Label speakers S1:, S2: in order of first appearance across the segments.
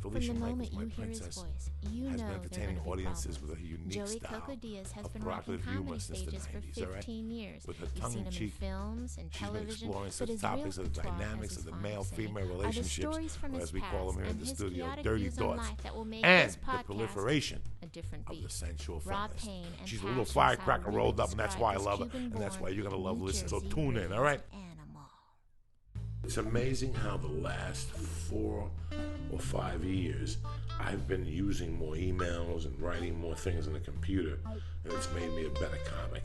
S1: Felicia
S2: From the
S1: Michaels,
S2: moment
S1: my
S2: you hear his
S1: princess,
S2: voice, you
S1: has
S2: know
S1: been
S2: they're
S1: entertaining
S2: going to be
S1: audiences
S2: problems.
S1: with a unique
S2: Joey
S1: style
S2: Coco Diaz has
S1: of
S2: been rocking
S1: provocative humor
S2: comedy
S1: since the
S2: stages for
S1: 90s, all right?
S2: 15 years.
S1: With her
S2: You've seen him in
S1: tongue-in-cheek,
S2: films and
S1: she's been
S2: television,
S1: exploring
S2: but
S1: such
S2: his
S1: topics
S2: real
S1: as the
S2: patois, as
S1: dynamics
S2: his
S1: of the
S2: fond of saying,
S1: male-female
S2: are the
S1: relationships,
S2: stories from
S1: or
S2: his
S1: as we call
S2: past
S1: them here in
S2: and
S1: the
S2: his
S1: studio,
S2: chaotic
S1: dirty
S2: views on
S1: thoughts,
S2: life that will make
S1: and
S2: this
S1: the
S2: podcast
S1: proliferation
S2: a different
S1: of the
S2: beast.
S1: sensual
S2: Raw
S1: feminist.
S2: pain and
S1: She's a little
S2: passion is how to
S1: firecracker
S2: really
S1: rolled up, and that's
S2: describe
S1: why I
S2: this
S1: love her, and that's why
S2: Cuban-born
S1: you're going to love
S2: New
S1: listening. So
S2: Jersey
S1: tune in, all right?
S2: animal.
S1: It's amazing how the last 4 or 5 years I've been using more emails and writing more things on the computer, and it's made me a better comic.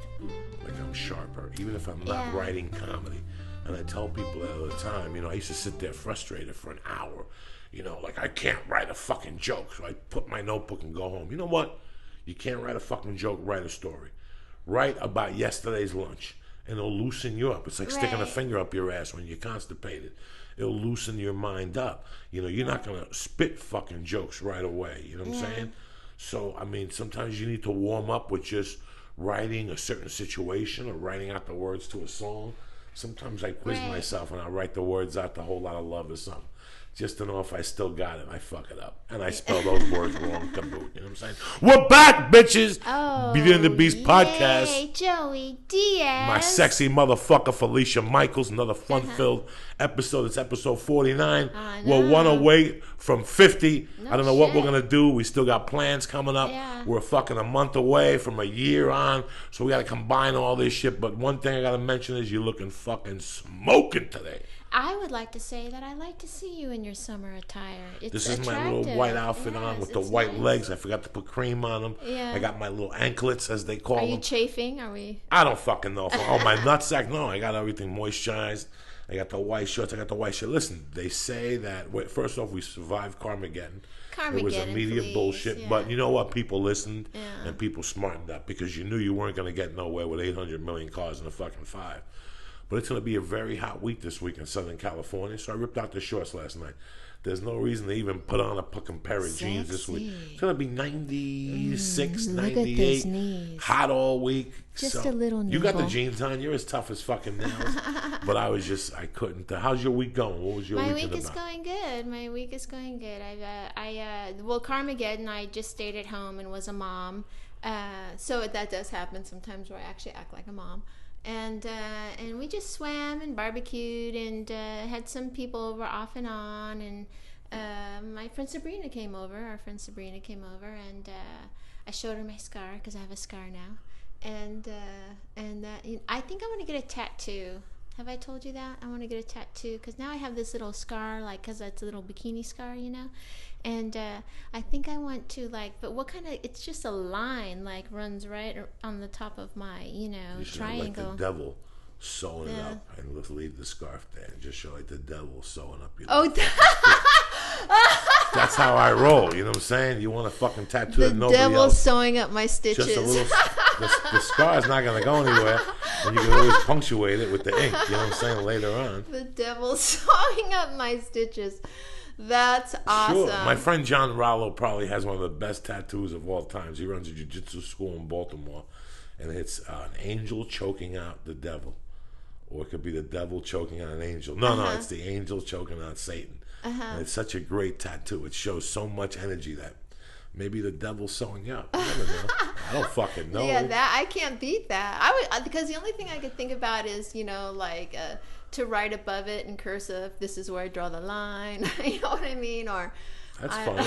S1: Like I'm sharper, even if I'm not writing comedy. And I tell people that all the time, I used to sit there frustrated for an hour, like I can't write a fucking joke. So I put my notebook and go home. You know what? You can't write a fucking joke, write a story. Write about yesterday's lunch. And it'll loosen you up. It's like sticking a finger up your ass when you're constipated. It'll loosen your mind up. You're not going to spit fucking jokes right away. You know what I'm saying? So, sometimes you need to warm up with just writing a certain situation or writing out the words to a song. Sometimes I quiz myself and I write the words out to a whole lot of love or something. Just to know if I still got it. I fuck it up. And I spell those words wrong to boot. You know what I'm saying? We're back, bitches! Beauty and the Beast podcast.
S2: Joey Diaz.
S1: My sexy motherfucker, Felicia Michaels. Another fun-filled episode. It's episode 49. We're one away from 50. I don't know what we're going to do. We still got plans coming up.
S2: Yeah.
S1: We're fucking a month away from a year on. So we got to combine all this shit. But one thing I got to mention is you're looking fucking smoking today.
S2: I would like to say that I like to see you in your summer attire. It's
S1: This is
S2: attractive.
S1: my little white outfit on with the white legs. I forgot to put cream on them.
S2: Yeah.
S1: I got my little anklets, as they call them.
S2: Are you chafing? Are we?
S1: I don't fucking know. My nutsack? No, I got everything moisturized. I got the white shorts. I got the white shirt. Listen, they say that, first off, we survived Carmageddon. It was immediate bullshit.
S2: Yeah.
S1: But you know what? People listened and people smartened up because you knew you weren't going to get nowhere with 800 million cars in a fucking 5. But it's going to be a very hot week this week in Southern California. So I ripped out the shorts last night. There's no reason to even put on a fucking pair of jeans this week. It's going to be 96, 98. Hot all week.
S2: Just a little nibble.
S1: You got the jeans on. You're as tough as fucking nails. But I couldn't. How's your week going? What was your weekend about?
S2: My week is going good. My week is going good. Carmageddon, I just stayed at home and was a mom. So that does happen sometimes where I actually act like a mom. And we just swam and barbecued and had some people over off and on. And my friend Sabrina came over. Our friend Sabrina came over, and I showed her my scar because I have a scar now. And I think I want to get a tattoo. Have I told you that? I want to get a tattoo because now I have this little scar, because that's a little bikini scar, And I think I want to, but what kind of, it's just a line, runs right on the top of my,
S1: you
S2: triangle.
S1: Like the devil sewing it up, and let's leave the scarf there and just show the devil sewing up your That's how I roll, you know what I'm saying? You want a fucking tattoo that nobody else.
S2: The devil sewing up my stitches.
S1: Just a little, the scar's not going to go anywhere, and you can always punctuate it with the ink, you know what I'm saying, later on.
S2: The devil sewing up my stitches. That's awesome.
S1: Sure. My friend John Rallo probably has one of the best tattoos of all times. He runs a jiu-jitsu school in Baltimore, and it's an angel choking out the devil. Or it could be the devil choking out an angel. No, it's the angel choking out Satan. And it's such a great tattoo. It shows so much energy that maybe the devil's sewing up. I never know. I don't fucking know.
S2: Yeah, I can't beat that. Because the only thing I could think about is, to write above it in cursive, this is where I draw the line. You know what I mean? Or
S1: that's funny.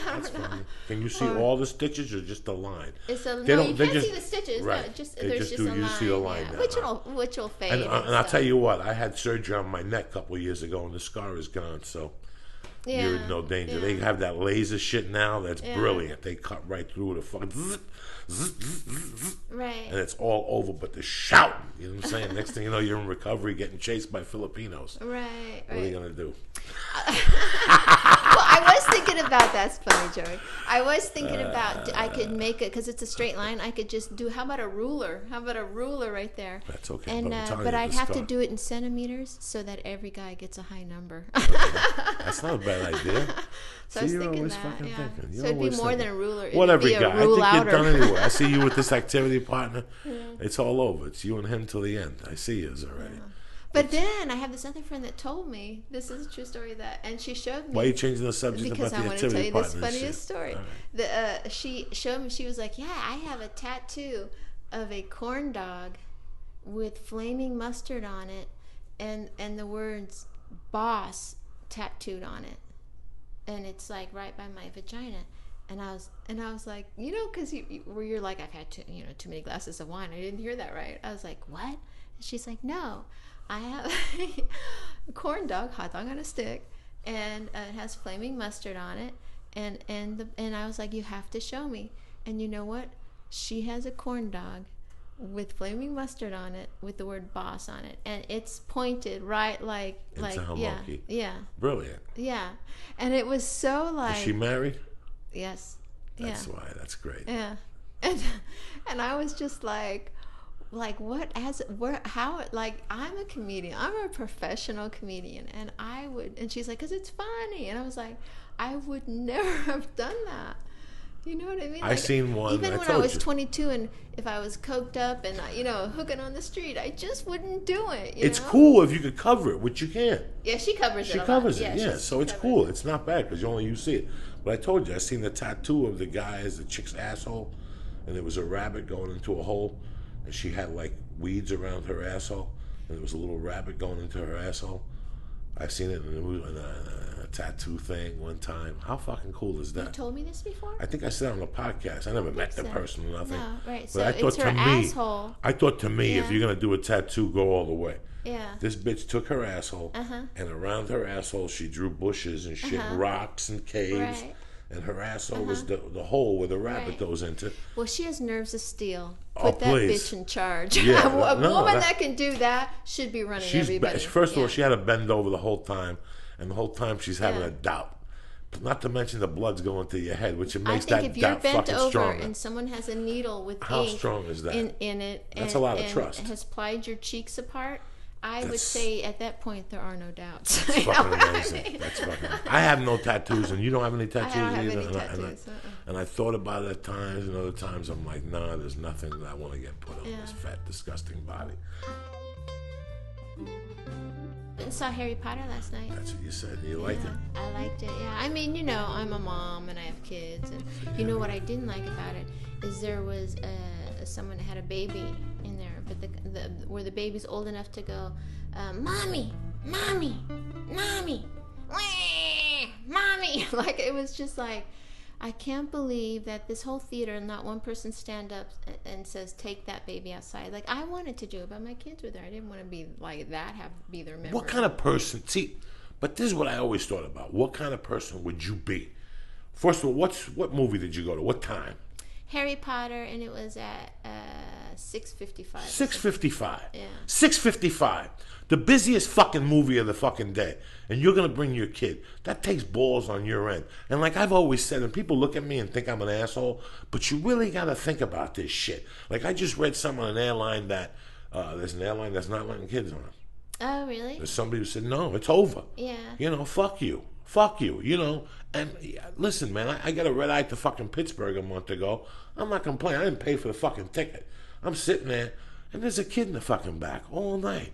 S1: That's funny. Can you see all the stitches or just the line?
S2: It's you can't see the stitches.
S1: Right.
S2: No, there's just a line.
S1: You see the line now.
S2: Which will fade.
S1: And I'll tell you what, I had surgery on my neck a couple of years ago, and the scar is gone, so you're in no danger. They have that laser shit now that's brilliant. They cut right through the fucking
S2: right.
S1: And it's all over, but they're shouting. You know what I'm saying? Next thing you know, you're in recovery getting chased by Filipinos.
S2: Right.
S1: What are you going to do?
S2: Well, I was thinking about, that's funny, Joey. I was thinking about, I could make it, because it's a straight line, I could just do, how about a ruler? How about a ruler right there?
S1: That's okay.
S2: And, but I'd have to do it in centimeters so that every guy gets a high number.
S1: That's not a bad idea.
S2: So I was thinking that,
S1: thinking.
S2: So it'd be more than a ruler.
S1: What every guy? I think
S2: outer.
S1: you're done anyway. I see you with this activity partner. It's all over. It's you and him till the end. I see yous already.
S2: But then I have this other friend that told me, this is a true story, and she showed me.
S1: Why are you changing the subject
S2: because
S1: about the
S2: I want to tell
S1: activity
S2: you
S1: partners?
S2: this funniest story.
S1: Right.
S2: She showed me, she was like, yeah, I have a tattoo of a corn dog with flaming mustard on it and the words boss tattooed on it. And it's like right by my vagina. And I was like, because you're like, I've had too many glasses of wine. I didn't hear that right. I was like, what? And she's like, no, I have a corn dog, hot dog on a stick, and it has flaming mustard on it. And I was like, you have to show me. And you know what? She has a corn dog with flaming mustard on it with the word boss on it, and it's pointed right
S1: into her monkey.
S2: Yeah,
S1: brilliant.
S2: Yeah, and it was so like.
S1: Is she married?
S2: Yes.
S1: That's why. That's great.
S2: Yeah, and I was just like what how like I'm a comedian, I'm a professional comedian, and she's like, 'cause it's funny, and I was like, I would never have done that. You know what I mean?
S1: I seen one.
S2: Even when I was 22, and if I was coked up and hooking on the street, I just wouldn't do it.
S1: It's cool if you could cover it, which you can.
S2: Yeah, she covers it.
S1: She covers it. Yeah, so it's cool. It's not bad because only you see it. But I told you, I seen the tattoo of the guy as the chick's asshole, and there was a rabbit going into a hole, and she had like weeds around her asshole, and there was a little rabbit going into her asshole. I've seen it in a tattoo thing one time. How fucking cool is that?
S2: You told me this before?
S1: I think I said it on the podcast. I never met the person or nothing.
S2: No, right.
S1: But
S2: So
S1: I thought
S2: it's her asshole.
S1: I thought to me, if you're going to do a tattoo, go all the way.
S2: Yeah.
S1: This bitch took her asshole, and around her asshole she drew bushes and shit, rocks and caves. Right. And her asshole was the hole where the rabbit goes into.
S2: Well, she has nerves of steel. Put that bitch in charge.
S1: Yeah,
S2: a woman that can do that should be running everybody.
S1: First of all, she had to bend over the whole time, and the whole time she's having a doubt. Not to mention the blood's going to your head, which it makes that doubt fucking stronger. I think if you're bent over and
S2: someone has a needle with
S1: how
S2: ink
S1: strong is that?
S2: in it,
S1: that's a lot of trust.
S2: And has plied your cheeks apart, I would say at that point there are no doubts.
S1: That's fucking amazing. I mean? That's fucking. I have no tattoos, and you don't have any tattoos
S2: I don't have
S1: either.
S2: Any tattoos.
S1: And I thought about it at times, and other times I'm like, nah, there's nothing that I want to get put on this fat, disgusting body.
S2: I saw Harry Potter last night.
S1: That's what you said. You liked it?
S2: I liked it, yeah. I mean, I'm a mom and I have kids. And what I didn't like about it is there was someone that had a baby in there. But where the baby's old enough to go, Mommy, Mommy, Mommy, wah, Mommy. Like, it was just like, I can't believe that this whole theater, not one person stand up and says, take that baby outside. Like, I wanted to do it, but my kids were there. I didn't want to be like that, be their member.
S1: What kind of person, but this is what I always thought about. What kind of person would you be? First of all, what movie did you go to? What time?
S2: Harry Potter, and it was at 6:55.
S1: 6:55.
S2: Yeah.
S1: 6:55. The busiest fucking movie of the fucking day. And you're going to bring your kid. That takes balls on your end. And like I've always said, and people look at me and think I'm an asshole, but you really got to think about this shit. Like I just read something on an airline that there's an airline that's not letting kids on.
S2: Oh, really?
S1: There's somebody who said, no, it's over.
S2: Yeah.
S1: Fuck you. Fuck you, And listen, man, I got a red eye to fucking Pittsburgh a month ago. I'm not complaining. I didn't pay for the fucking ticket. I'm sitting there, and there's a kid in the fucking back all night.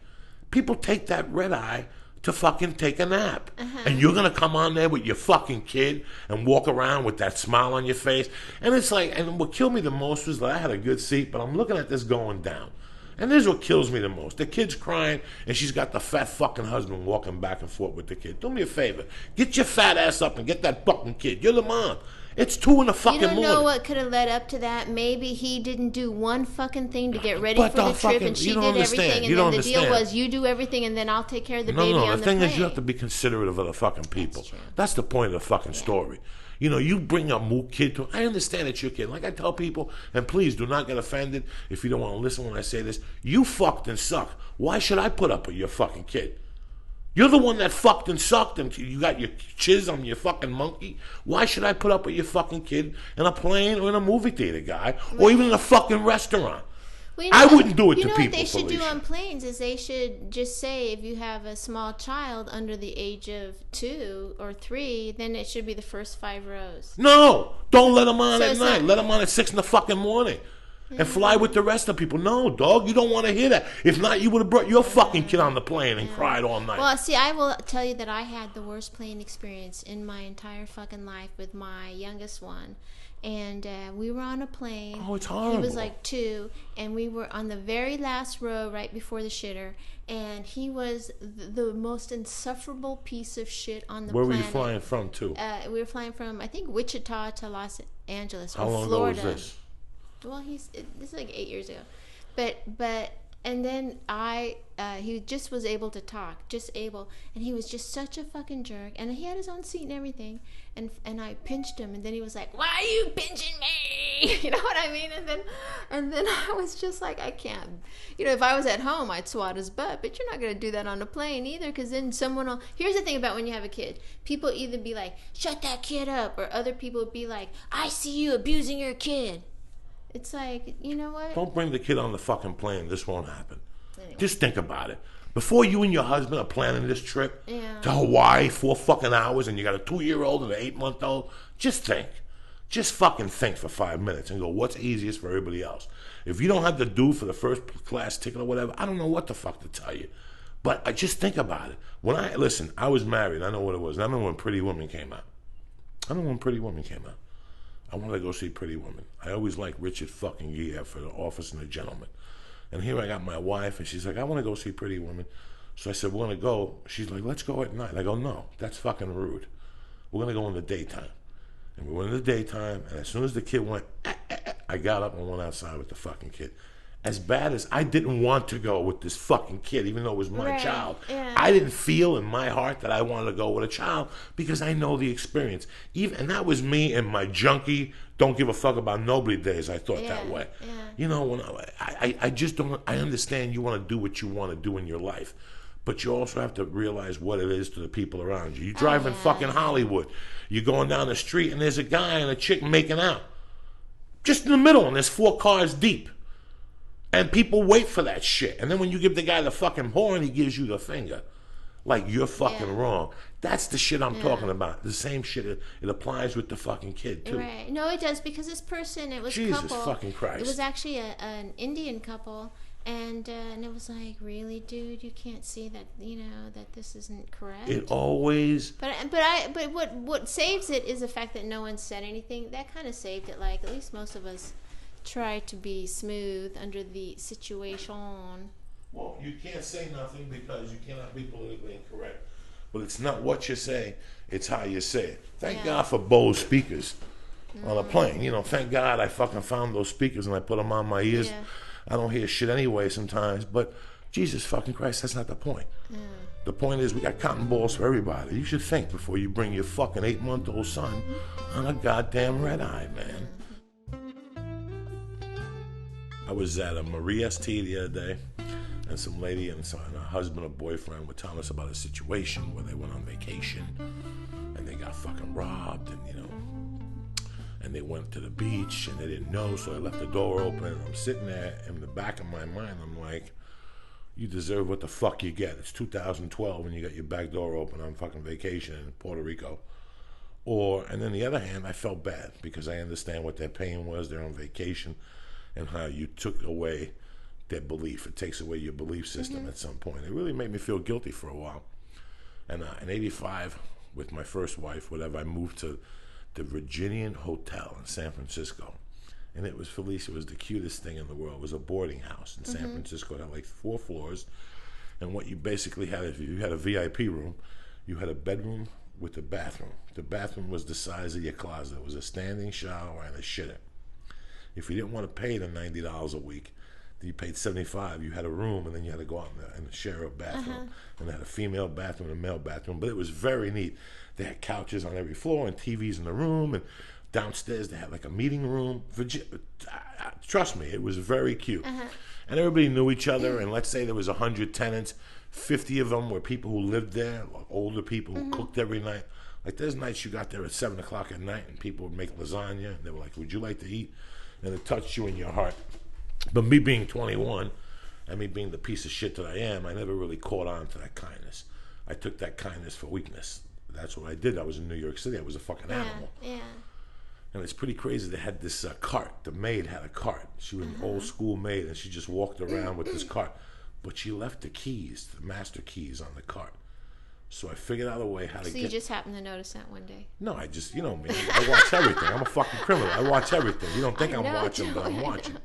S1: People take that red eye to fucking take a nap. And you're going to come on there with your fucking kid and walk around with that smile on your face. And it's like, and what killed me the most was that I had a good seat, but I'm looking at this going down. And this is what kills me the most. The kid's crying, and she's got the fat fucking husband walking back and forth with the kid. Do me a favor. Get your fat ass up and get that fucking kid. You're the mom. It's 2 in the fucking morning.
S2: You don't know what could have led up to that. Maybe he didn't do one fucking thing to get ready for the trip, and she did everything, and then the deal was you do everything, and then I'll take care of the baby on the plane.
S1: No, the thing is you have to be considerate of other fucking people. That's the point of the fucking story. You bring a kid to... I understand it's your kid. Like I tell people, and please do not get offended if you don't want to listen when I say this. You fucked and suck. Why should I put up with your fucking kid? You're the one that fucked and sucked, and you got your chiz on your fucking monkey. Why should I put up with your fucking kid in a plane or in a movie theater, guy, or even in a fucking restaurant?
S2: Well,
S1: I wouldn't do it to people.
S2: You know what they should do on planes is they should just say if you have a small child under the age of 2 or 3, then it should be the first 5 rows.
S1: No, don't let them on at night. Let them on at 6 in the fucking morning. and fly with the rest of the people. No, dog, you don't want to hear that. If not, you would have brought your fucking kid on the plane and cried all night.
S2: Well, see, I will tell you that I had the worst plane experience in my entire fucking life with my youngest one. And we were on a plane.
S1: Oh, it's horrible.
S2: He was like 2, and we were on the very last row right before the shitter. And he was the most insufferable piece of shit on the planet.
S1: Where were you flying from, too?
S2: We were flying from, I think, Wichita to Los Angeles or
S1: How long
S2: Florida.
S1: ago was this?
S2: Well, this is like 8 years ago. But and then he just was able to talk, and he was just such a fucking jerk, and he had his own seat and everything, and I pinched him, and then he was like, "Why are you pinching me?" You know what I mean? And then I was just like, I can't, if I was at home, I'd swat his butt, but you're not gonna do that on a plane either, because then someone will. Here's the thing about when you have a kid, people either be like, "Shut that kid up," or other people would be like, "I see you abusing your kid." It's like, you know what?
S1: Don't bring the kid on the fucking plane. This won't happen.
S2: Anyway.
S1: Just think about it. Before you and your husband are planning this trip
S2: Yeah.
S1: to Hawaii, 4 fucking hours, and you got a 2-year-old and an 8-month-old, just think. Just fucking think for 5 minutes and go, what's easiest for everybody else? If you don't have the due for the first class ticket or whatever, I don't know what the fuck to tell you. But I just think about it. Listen, I was married. I know what it was. I remember when Pretty Woman came out. I wanted to go see Pretty Woman. I always liked Richard fucking Gere for The Office and the Gentleman. And here I got my wife, and she's like, I want to go see Pretty Woman. So I said, we're going to go. She's like, let's go at night. I go, no, that's fucking rude. We're going to go in the daytime. And we went in the daytime, and as soon as the kid went, I got up and went outside with the fucking kid. As bad as I didn't want to go with this fucking kid, even though it was my child, I didn't feel in my heart that I wanted to go with a child because I know the experience. And that was me in my junkie, don't give a fuck about nobody days. I thought that way. Yeah. When I just don't. I understand you want to do what you want to do in your life, but you also have to realize what it is to the people around you. You drive in fucking Hollywood. You're going down the street and there's a guy and a chick making out, just in the middle, and there's 4 cars deep. And people wait for that shit. And then when you give the guy the fucking horn, he gives you the finger. Like, you're fucking wrong. That's the shit I'm talking about. The same shit, it applies with the fucking kid, too.
S2: Right. No, it does, because this person, it was a couple.
S1: Jesus fucking Christ.
S2: It was actually an Indian couple, and it was like, really, dude, you can't see that, that this isn't correct?
S1: It always...
S2: But what saves it is the fact that no one said anything. That kind of saved it. Like, at least most of us try to be smooth under the situation.
S1: Well, you can't say nothing because you cannot be politically incorrect. But it's not what you say, it's how you say it. Thank God for Bose speakers on a plane. Thank God I fucking found those speakers and I put them on my ears. Yeah. I don't hear shit anyway sometimes, but Jesus fucking Christ, that's not the point. The point is we got cotton balls for everybody. You should think before you bring your fucking 8-month-old son on a goddamn red eye, man. I was at a Marie St. the other day, and some lady and her husband or boyfriend were telling us about a situation where they went on vacation, and they got fucking robbed, and they went to the beach, and they didn't know, so they left the door open, and I'm sitting there, in the back of my mind, I'm like, you deserve what the fuck you get. It's 2012, and you got your back door open on fucking vacation in Puerto Rico. And on the other hand, I felt bad, because I understand what their pain was, they're on vacation, and how you took away their belief. It takes away your belief system at some point. It really made me feel guilty for a while. And in 85, with my first wife, I moved to the Virginian Hotel in San Francisco. And it was, Felicia, it was the cutest thing in the world. It was a boarding house in San Francisco. It had like 4 floors. And what you basically had, if you had a VIP room, you had a bedroom with a bathroom. The bathroom was the size of your closet. It was a standing shower and a shitter. If you didn't want to pay the $90 a week, you paid $75. You had a room, and then you had to go out and share a bathroom. And they had a female bathroom and a male bathroom, but it was very neat. They had couches on every floor and TVs in the room, and downstairs they had like a meeting room. Trust me, it was very cute. And everybody knew each other, and let's say there was 100 tenants, 50 of them were people who lived there, like older people who cooked every night. Like there's nights you got there at 7 o'clock at night, and people would make lasagna, and they were like, would you like to eat? And it touched you in your heart. But me being 21, and me being the piece of shit that I am, I never really caught on to that kindness. I took that kindness for weakness. That's what I did. I was in New York City. I was a fucking animal. And it's pretty crazy. They had this cart. The maid had a cart. She was an old school maid, and she just walked around with this cart. But she left the keys, the master keys, on the cart. So I figured out a way how to
S2: So
S1: get...
S2: you just happened to notice that one day?
S1: No, I just, you know me. I watch everything. I'm a fucking criminal. I watch everything. You don't think I'm watching, but I'm watching.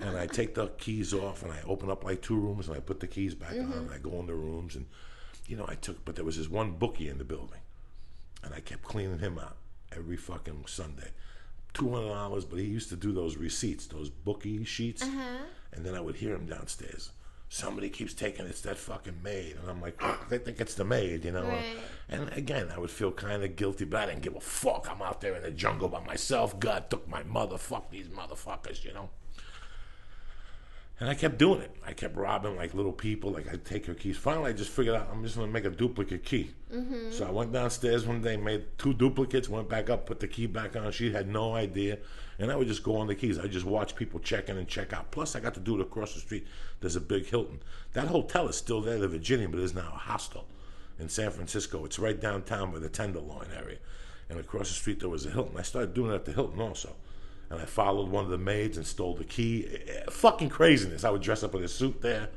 S1: And I take the keys off, and I open up like 2 rooms, and I put the keys back on, and I go in the rooms, and, you know, but there was this one bookie in the building, and I kept cleaning him out every fucking Sunday. $200, but he used to do those receipts, those bookie sheets, and then I would hear him downstairs. Somebody keeps taking it's that fucking maid, and I'm like, oh, they think it's the maid, you know.
S2: Right.
S1: And again, I would feel kind of guilty, but I didn't give a fuck. I'm out there in the jungle by myself. God took my mother. Fuck these motherfuckers, you know. And I kept doing it. I kept robbing like little people. Like I'd take her keys. Finally, I just figured out I'm just gonna make a duplicate key. So I went downstairs one day, made 2 duplicates, went back up, put the key back on. She had no idea, and I would just go on the keys. I just watch people check in and check out. Plus, I got to do it across the street. There's a big Hilton. That hotel is still there, the Virginia, but it is now a hostel in San Francisco. It's right downtown by the Tenderloin area, and across the street there was a Hilton. I started doing it at the Hilton also. And I followed one of the maids and stole the key. Fucking craziness. I would dress up in a suit there,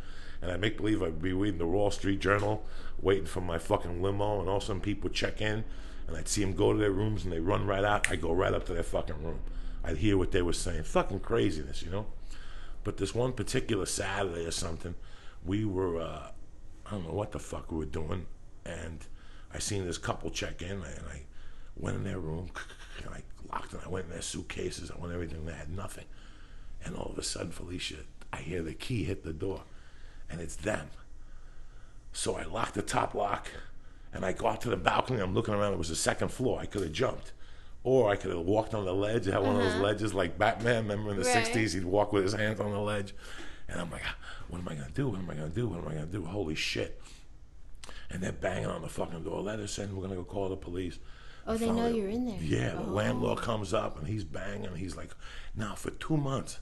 S1: and I'd make believe I'd be reading the Wall Street Journal, waiting for my fucking limo, and all of a sudden people would check in, and I'd see them go to their rooms, and they run right out. I'd go right up to their fucking room. I'd hear what they were saying. Fucking craziness, you know? But this one particular Saturday or something, we were, I don't know what the fuck we were doing, and I seen this couple check in, and I went in their room, and I locked, and I went in their suitcases, I went everything, they had nothing. And all of a sudden, Felicia, I hear the key hit the door, and it's them. So I lock the top lock, and I go out to the balcony, I'm looking around, it was the 2nd floor, I could have jumped. Or I could have walked on the ledge, I had one of those ledges like Batman, remember in the 60s, he'd walk with his hands on the ledge. And I'm like, what am I gonna do, what am I gonna do, what am I gonna do, holy shit. And they're banging on the fucking door, let us in, we're gonna go call the police.
S2: Oh, they know you're in there.
S1: Yeah, the landlord comes up and he's banging. And he's like, now for 2 months,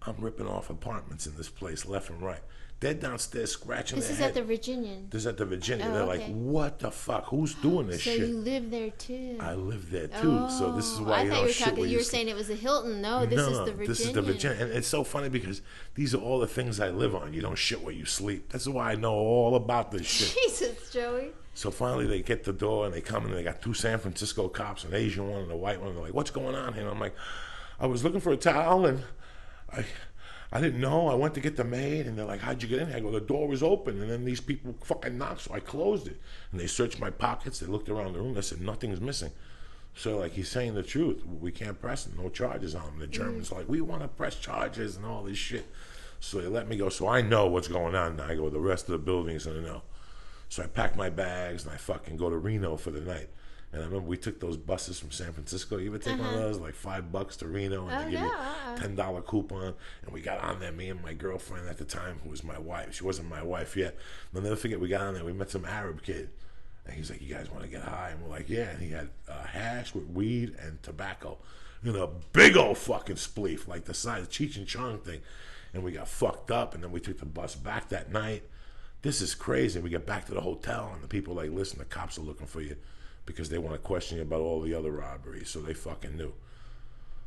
S1: I'm ripping off apartments in this place left and right. They're downstairs scratching their head.
S2: This is at the Virginian.
S1: This is at the Virginia.
S2: Oh,
S1: They're
S2: okay.
S1: like, what the fuck? Who's doing this shit?
S2: So you live there too.
S1: I live there too. So this is why
S2: I
S1: you
S2: thought
S1: know
S2: you were
S1: shit.
S2: talking. You were saying it was the Hilton. No, this is the Virginian.
S1: This is the Virginia. And it's so funny because these are all the things I live on. You don't shit where you sleep. That's why I know all about this shit.
S2: Jesus, Joey.
S1: So finally they get the door and they come and they got 2 San Francisco cops, an Asian one and a white one. And they're like, what's going on here? And I'm like, I was looking for a towel and I didn't know. I went to get the maid and they're like, how'd you get in here? I go, the door was open and then these people fucking knocked, so I closed it. And they searched my pockets. They looked around the room. They said, nothing's missing. So like, he's saying the truth. We can't press no charges on him. The Germans are like, we want to press charges and all this shit. So they let me go. So I know what's going on now. I go, the rest of the building's gonna know. So I pack my bags and I fucking go to Reno for the night. And I remember we took those buses from San Francisco. You ever take one of those? Like $5 to Reno, and they give you a $10 coupon. And we got on there, me and my girlfriend at the time, who was my wife. She wasn't my wife yet. I'll never forget, we got on there, we met some Arab kid. And he's like, you guys want to get high? And we're like, yeah. And he had hash with weed and tobacco. You know, big old fucking spleef, like the size of Cheech and Chong thing. And we got fucked up, and then we took the bus back that night. This is crazy. We get back to the hotel, and the people are like, listen, the cops are looking for you because they want to question you about all the other robberies. So they fucking knew.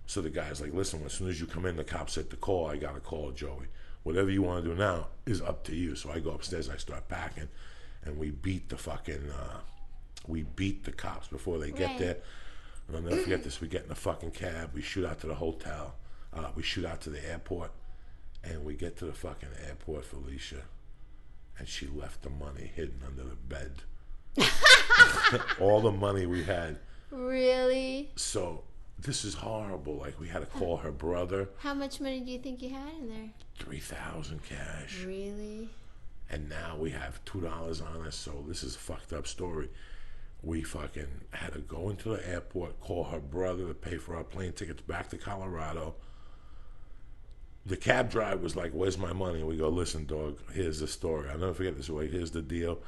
S1: So the guy's like, listen, as soon as you come in, the cops said to call. I got to call Joey. Whatever you want to do now is up to you. So I go upstairs, I start packing, and we beat the fucking, we beat the cops before they get there. And I'll never forget this. We get in the fucking cab. We shoot out to the hotel. We shoot out to the airport. And we get to the fucking airport, Felicia. And she left the money hidden under the bed. All the money we had.
S2: Really?
S1: So this is horrible. Like, we had to call her brother.
S2: How much money do you think you had in there?
S1: $3,000 cash.
S2: Really?
S1: And now we have $2 on us. So this is a fucked up story. We fucking had to go into the airport, call her brother to pay for our plane tickets back to Colorado. The cab driver was like, where's my money? And we go, listen, dog, here's the story. I'll never forget this. Way. Here's the deal.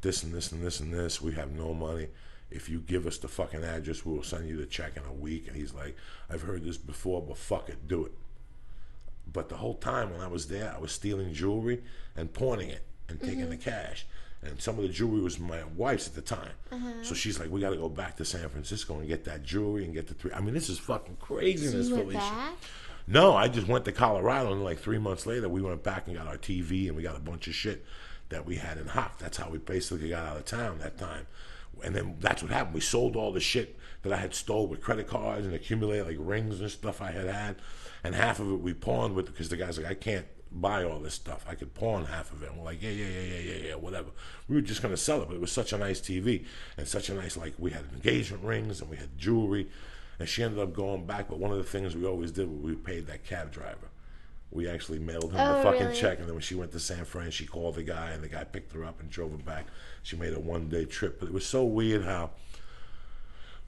S1: This and this and this and this. We have no money. If you give us the fucking address, we'll send you the check in a week. And he's like, I've heard this before, but fuck it, do it. But the whole time when I was there, I was stealing jewelry and pawning it and taking the cash. And some of the jewelry was my wife's at the time. So she's like, we got to go back to San Francisco and get that jewelry and get the 3. I mean, this is fucking craziness,
S2: So you went
S1: Felicia.
S2: back?
S1: No, I just went to Colorado, and like 3 months later, we went back and got our TV, and we got a bunch of shit that we had in hock. That's how we basically got out of town that time. And then that's what happened. We sold all the shit that I had stole with credit cards and accumulated like rings and stuff I had. And half of it we pawned with, because the guy's like, I can't buy all this stuff. I could pawn half of it. And we're like, yeah, whatever. We were just going to sell it, but it was such a nice TV and such a nice, like, we had engagement rings and we had jewelry. And she ended up going back, but one of the things we always did was we paid that cab driver. We actually mailed him the fucking check, and then when she went to San Fran, she called the guy, and the guy picked her up and drove her back. She made a one-day trip. But it was so weird how,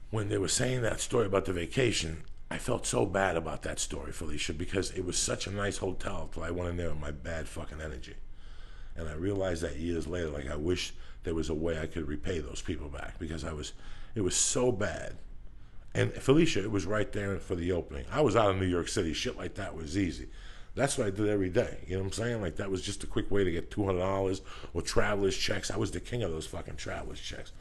S1: when they were saying that story about the vacation, I felt so bad about that story, Felicia, because it was such a nice hotel until I went in there with my bad fucking energy. And I realized that years later, like, I wish there was a way I could repay those people back, because it was so bad. And Felicia, it was right there for the opening. I was out of New York City. Shit like that was easy. That's what I did every day. You know what I'm saying? Like, that was just a quick way to get $200 or traveler's checks. I was the king of those fucking traveler's checks.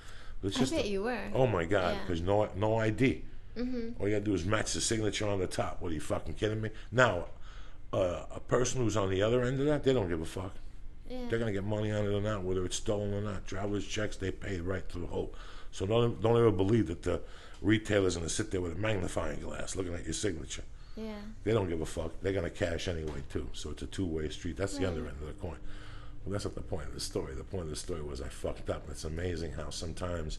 S2: I bet you were.
S1: Oh, my God, because no ID. All you got to do is match the signature on the top. What, are you fucking kidding me? Now, a person who's on the other end of that, they don't give a fuck.
S2: Yeah.
S1: They're going to get money on it or not, whether it's stolen or not. Traveler's checks, they pay right to the whole. So don't ever believe that the retailer's going to sit there with a magnifying glass looking at your signature.
S2: Yeah.
S1: They don't give a fuck. They're going to cash anyway, too. So it's a two-way street. That's the other end of the coin. Well, that's not the point of the story. The point of the story was I fucked up. And it's amazing how sometimes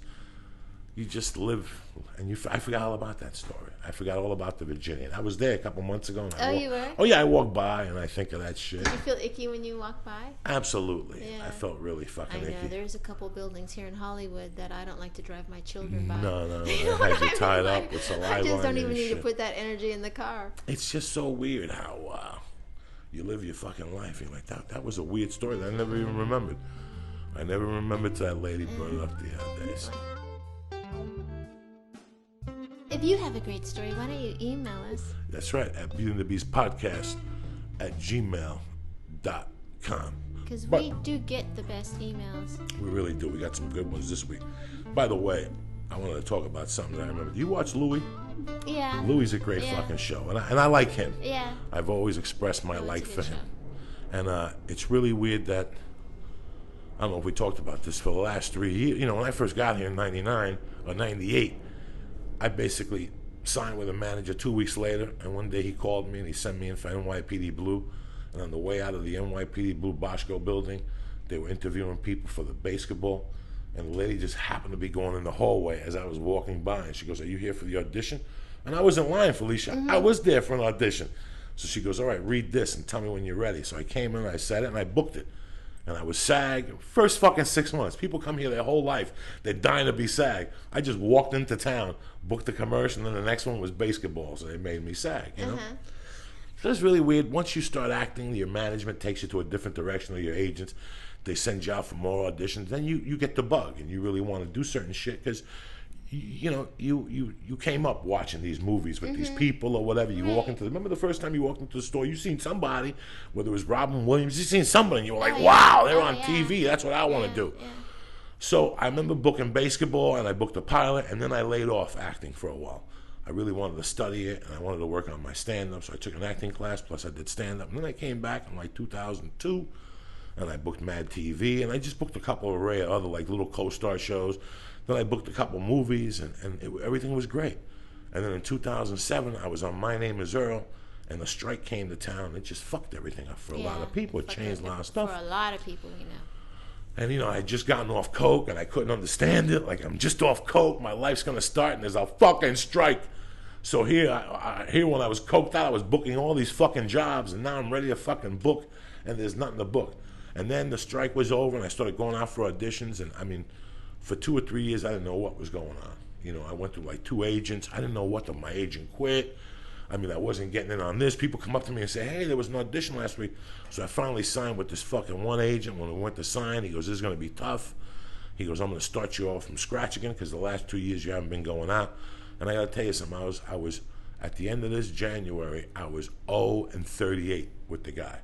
S1: you just live, and I forgot all about that story. I forgot all about the Virginian. I was there a couple months ago. And
S2: You were?
S1: Oh, yeah, I walked by, and I think of that shit.
S2: Did you feel icky when you walked by?
S1: Absolutely.
S2: Yeah.
S1: I felt really fucking icky.
S2: I know. There's a couple buildings here in Hollywood that I don't like to drive my children by.
S1: No. They had you tied up with saliva.
S2: I just don't even
S1: and
S2: need
S1: shit.
S2: to put that energy in the car.
S1: It's just so weird how you live your fucking life. You're like, that was a weird story that I never even remembered. I never remembered till that lady brought it up the other day. So.
S2: If you have a great story, why don't you email us?
S1: That's right, at beautyandthebeastpodcast at gmail.com.
S2: Because we do get the best emails.
S1: We really do. We got some good ones this week. By the way, I wanted to talk about something that I remember. Do you watch Louis?
S2: Yeah.
S1: Louis' a great fucking show, and I like him.
S2: Yeah.
S1: I've always expressed my like for him. And it's really weird that, I don't know if we talked about this, for the last 3 years. You know, when I first got here in 99 or 98, I basically signed with a manager 2 weeks later, and one day he called me and he sent me in for NYPD Blue. And on the way out of the NYPD Blue Boschko building, they were interviewing people for the basketball, and the lady just happened to be going in the hallway as I was walking by, and she goes, "Are you here for the audition?" And I wasn't lying, Felicia. I was there for an audition. So she goes, "All right, read this and tell me when you're ready." So I came in, I said it, and I booked it. And I was SAG. First fucking 6 months. People come here their whole life. They're dying to be SAG. I just walked into town, booked the commercial, and then the next one was basketball. So they made me SAG, you know? So it's really weird. Once you start acting, your management takes you to a different direction, or your agents, they send you out for more auditions. Then you get the bug, and you really want to do certain shit because, you know, you came up watching these movies with these people or whatever. You walk into remember the first time you walked into the store, you seen somebody, whether it was Robin Williams, you seen somebody, and you were like, wow, they're on TV. That's what I want to do.
S2: Yeah.
S1: So I remember booking basketball, and I booked a pilot, and then I laid off acting for a while. I really wanted to study it, and I wanted to work on my stand-up, so I took an acting class, plus I did stand-up. And then I came back in like 2002, and I booked Mad TV, and I just booked a couple of rare other like little co-star shows. Then I booked a couple movies, and everything was great. And then in 2007, I was on My Name is Earl, and the strike came to town. It just fucked everything up for a lot of people. It changed a lot of stuff.
S2: For a lot of people, you know.
S1: And, you know, I had just gotten off coke, and I couldn't understand it. Like, I'm just off coke. My life's going to start, and there's a fucking strike. So here when I was coked out, I was booking all these fucking jobs, and now I'm ready to fucking book, and there's nothing to book. And then the strike was over, and I started going out for auditions, and, I mean, for 2 or 3 years, I didn't know what was going on. You know, I went through like 2 agents. I didn't know what my agent quit. I mean, I wasn't getting in on this. People come up to me and say, hey, there was an audition last week. So I finally signed with this fucking one agent. When we went to sign, he goes, this is going to be tough. He goes, I'm going to start you off from scratch again because the last 2 years you haven't been going out. And I got to tell you something. I was at the end of this January, I was 0-38 with the guy.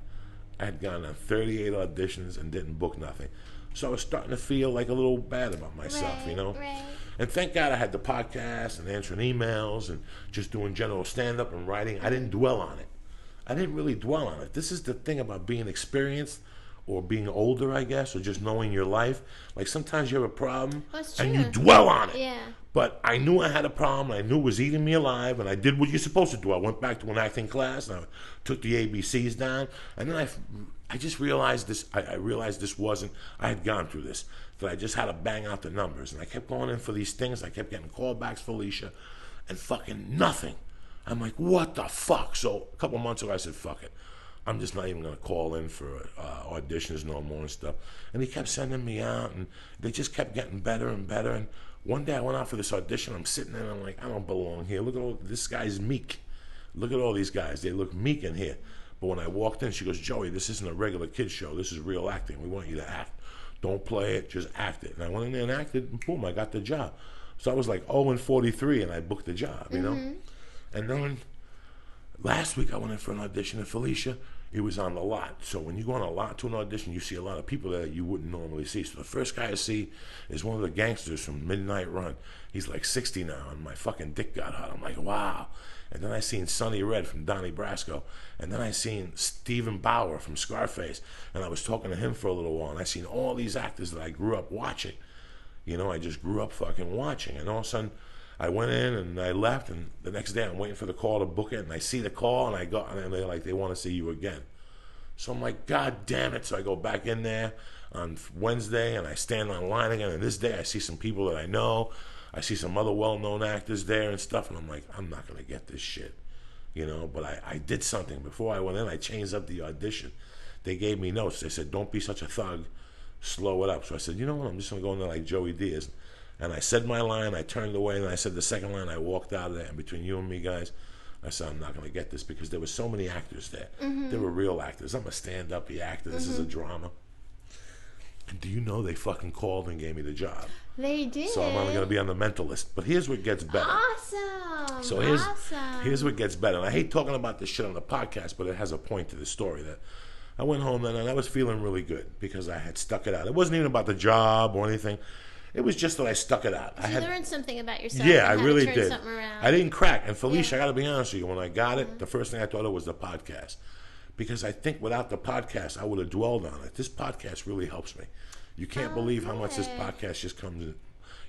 S1: I had gone on 38 auditions and didn't book nothing. So I was starting to feel like a little bad about myself,
S2: Right,
S1: you know?
S2: right.
S1: And thank God I had the podcast and answering emails and just doing general stand-up and writing. I didn't dwell on it. I didn't really dwell on it. This is the thing about being experienced or being older, I guess, or just knowing your life. Like sometimes you have a problem
S2: That's
S1: and you
S2: true.
S1: dwell on it.
S2: Yeah.
S1: But I knew I had a problem. I knew it was eating me alive, and I did what you're supposed to do. I went back to an acting class, and I took the ABCs down, and then I just realized this. I realized this wasn't. I had gone through this. That I just had to bang out the numbers, and I kept going in for these things. I kept getting callbacks, Felicia, and fucking nothing. I'm like, what the fuck? So a couple months ago, I said, fuck it. I'm just not even going to call in for auditions no more and stuff. And he kept sending me out, and they just kept getting better and better. And one day I went out for this audition. I'm sitting there, and I'm like, I don't belong here. Look at all this guy's meek. Look at all these guys. They look meek in here. But when I walked in, she goes, Joey, this isn't a regular kid's show. This is real acting. We want you to act. Don't play it, just act it. And I went in there and acted, and boom, I got the job. So I was like 0-43, and I booked the job, you know? And then last week I went in for an audition in Felicia. It was on the lot. So when you go on a lot to an audition, you see a lot of people that you wouldn't normally see. So the first guy I see is one of the gangsters from Midnight Run. He's like 60 now, and my fucking dick got hot. I'm like, wow. And then I seen Sonny Red from Donnie Brasco. And then I seen Stephen Bauer from Scarface. And I was talking to him for a little while. And I seen all these actors that I grew up watching. You know, I just grew up fucking watching. And all of a sudden, I went in and I left. And the next day, I'm waiting for the call to book it. And I see the call, and I go, and they're like, they want to see you again. So I'm like, God damn it. So I go back in there on Wednesday, and I stand online again. And this day, I see some people that I know. I see some other well-known actors there and stuff, and I'm like, I'm not going to get this shit, you know? But I did something. Before I went in, I changed up the audition. They gave me notes. They said, don't be such a thug. Slow it up. So I said, you know what? I'm just going to go in there like Joey Diaz. And I said my line. I turned away, and I said the second line. I walked out of there, and between you and me, guys, I said, I'm not going to get this because there were so many actors there. They were real actors. I'm a stand-up actor. This is a drama. And do you know they fucking called and gave me the job?
S2: They did.
S1: So I'm only going to be on the Mentalist. But here's what gets better.
S2: Awesome.
S1: So here's what gets better. And I hate talking about this shit on the podcast, but it has a point to the story. That I went home then and I was feeling really good because I had stuck it out. It wasn't even about the job or anything. It was just that I stuck it out.
S2: You learned something about yourself.
S1: Yeah,
S2: and
S1: I
S2: how
S1: really
S2: to turn
S1: did.
S2: Something around.
S1: I didn't crack. And Felicia, I got to be honest with you. When I got it, the first thing I thought of was the podcast. Because I think without the podcast, I would have dwelled on it. This podcast really helps me. You can't believe how much this podcast just comes in,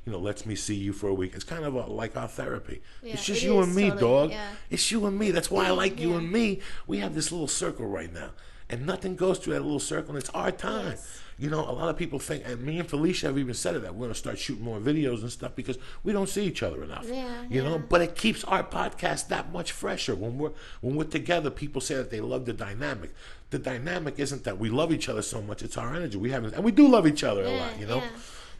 S1: you know, lets me see you for a week. It's kind of like our therapy.
S2: Yeah,
S1: it's just
S2: it
S1: you
S2: is,
S1: and me,
S2: totally,
S1: dog.
S2: yeah.
S1: It's you and me. That's why I like you and me. We have this little circle right now. And nothing goes through that little circle, and it's our time.
S2: Yes.
S1: You know, a lot of people think, and me and Felicia have even said it, that we're going to start shooting more videos and stuff because we don't see each other enough. You know, but it keeps our podcast that much fresher. When we're together, people say that they love the dynamic. The dynamic isn't that we love each other so much; it's our energy. And we do love each other a lot. You know,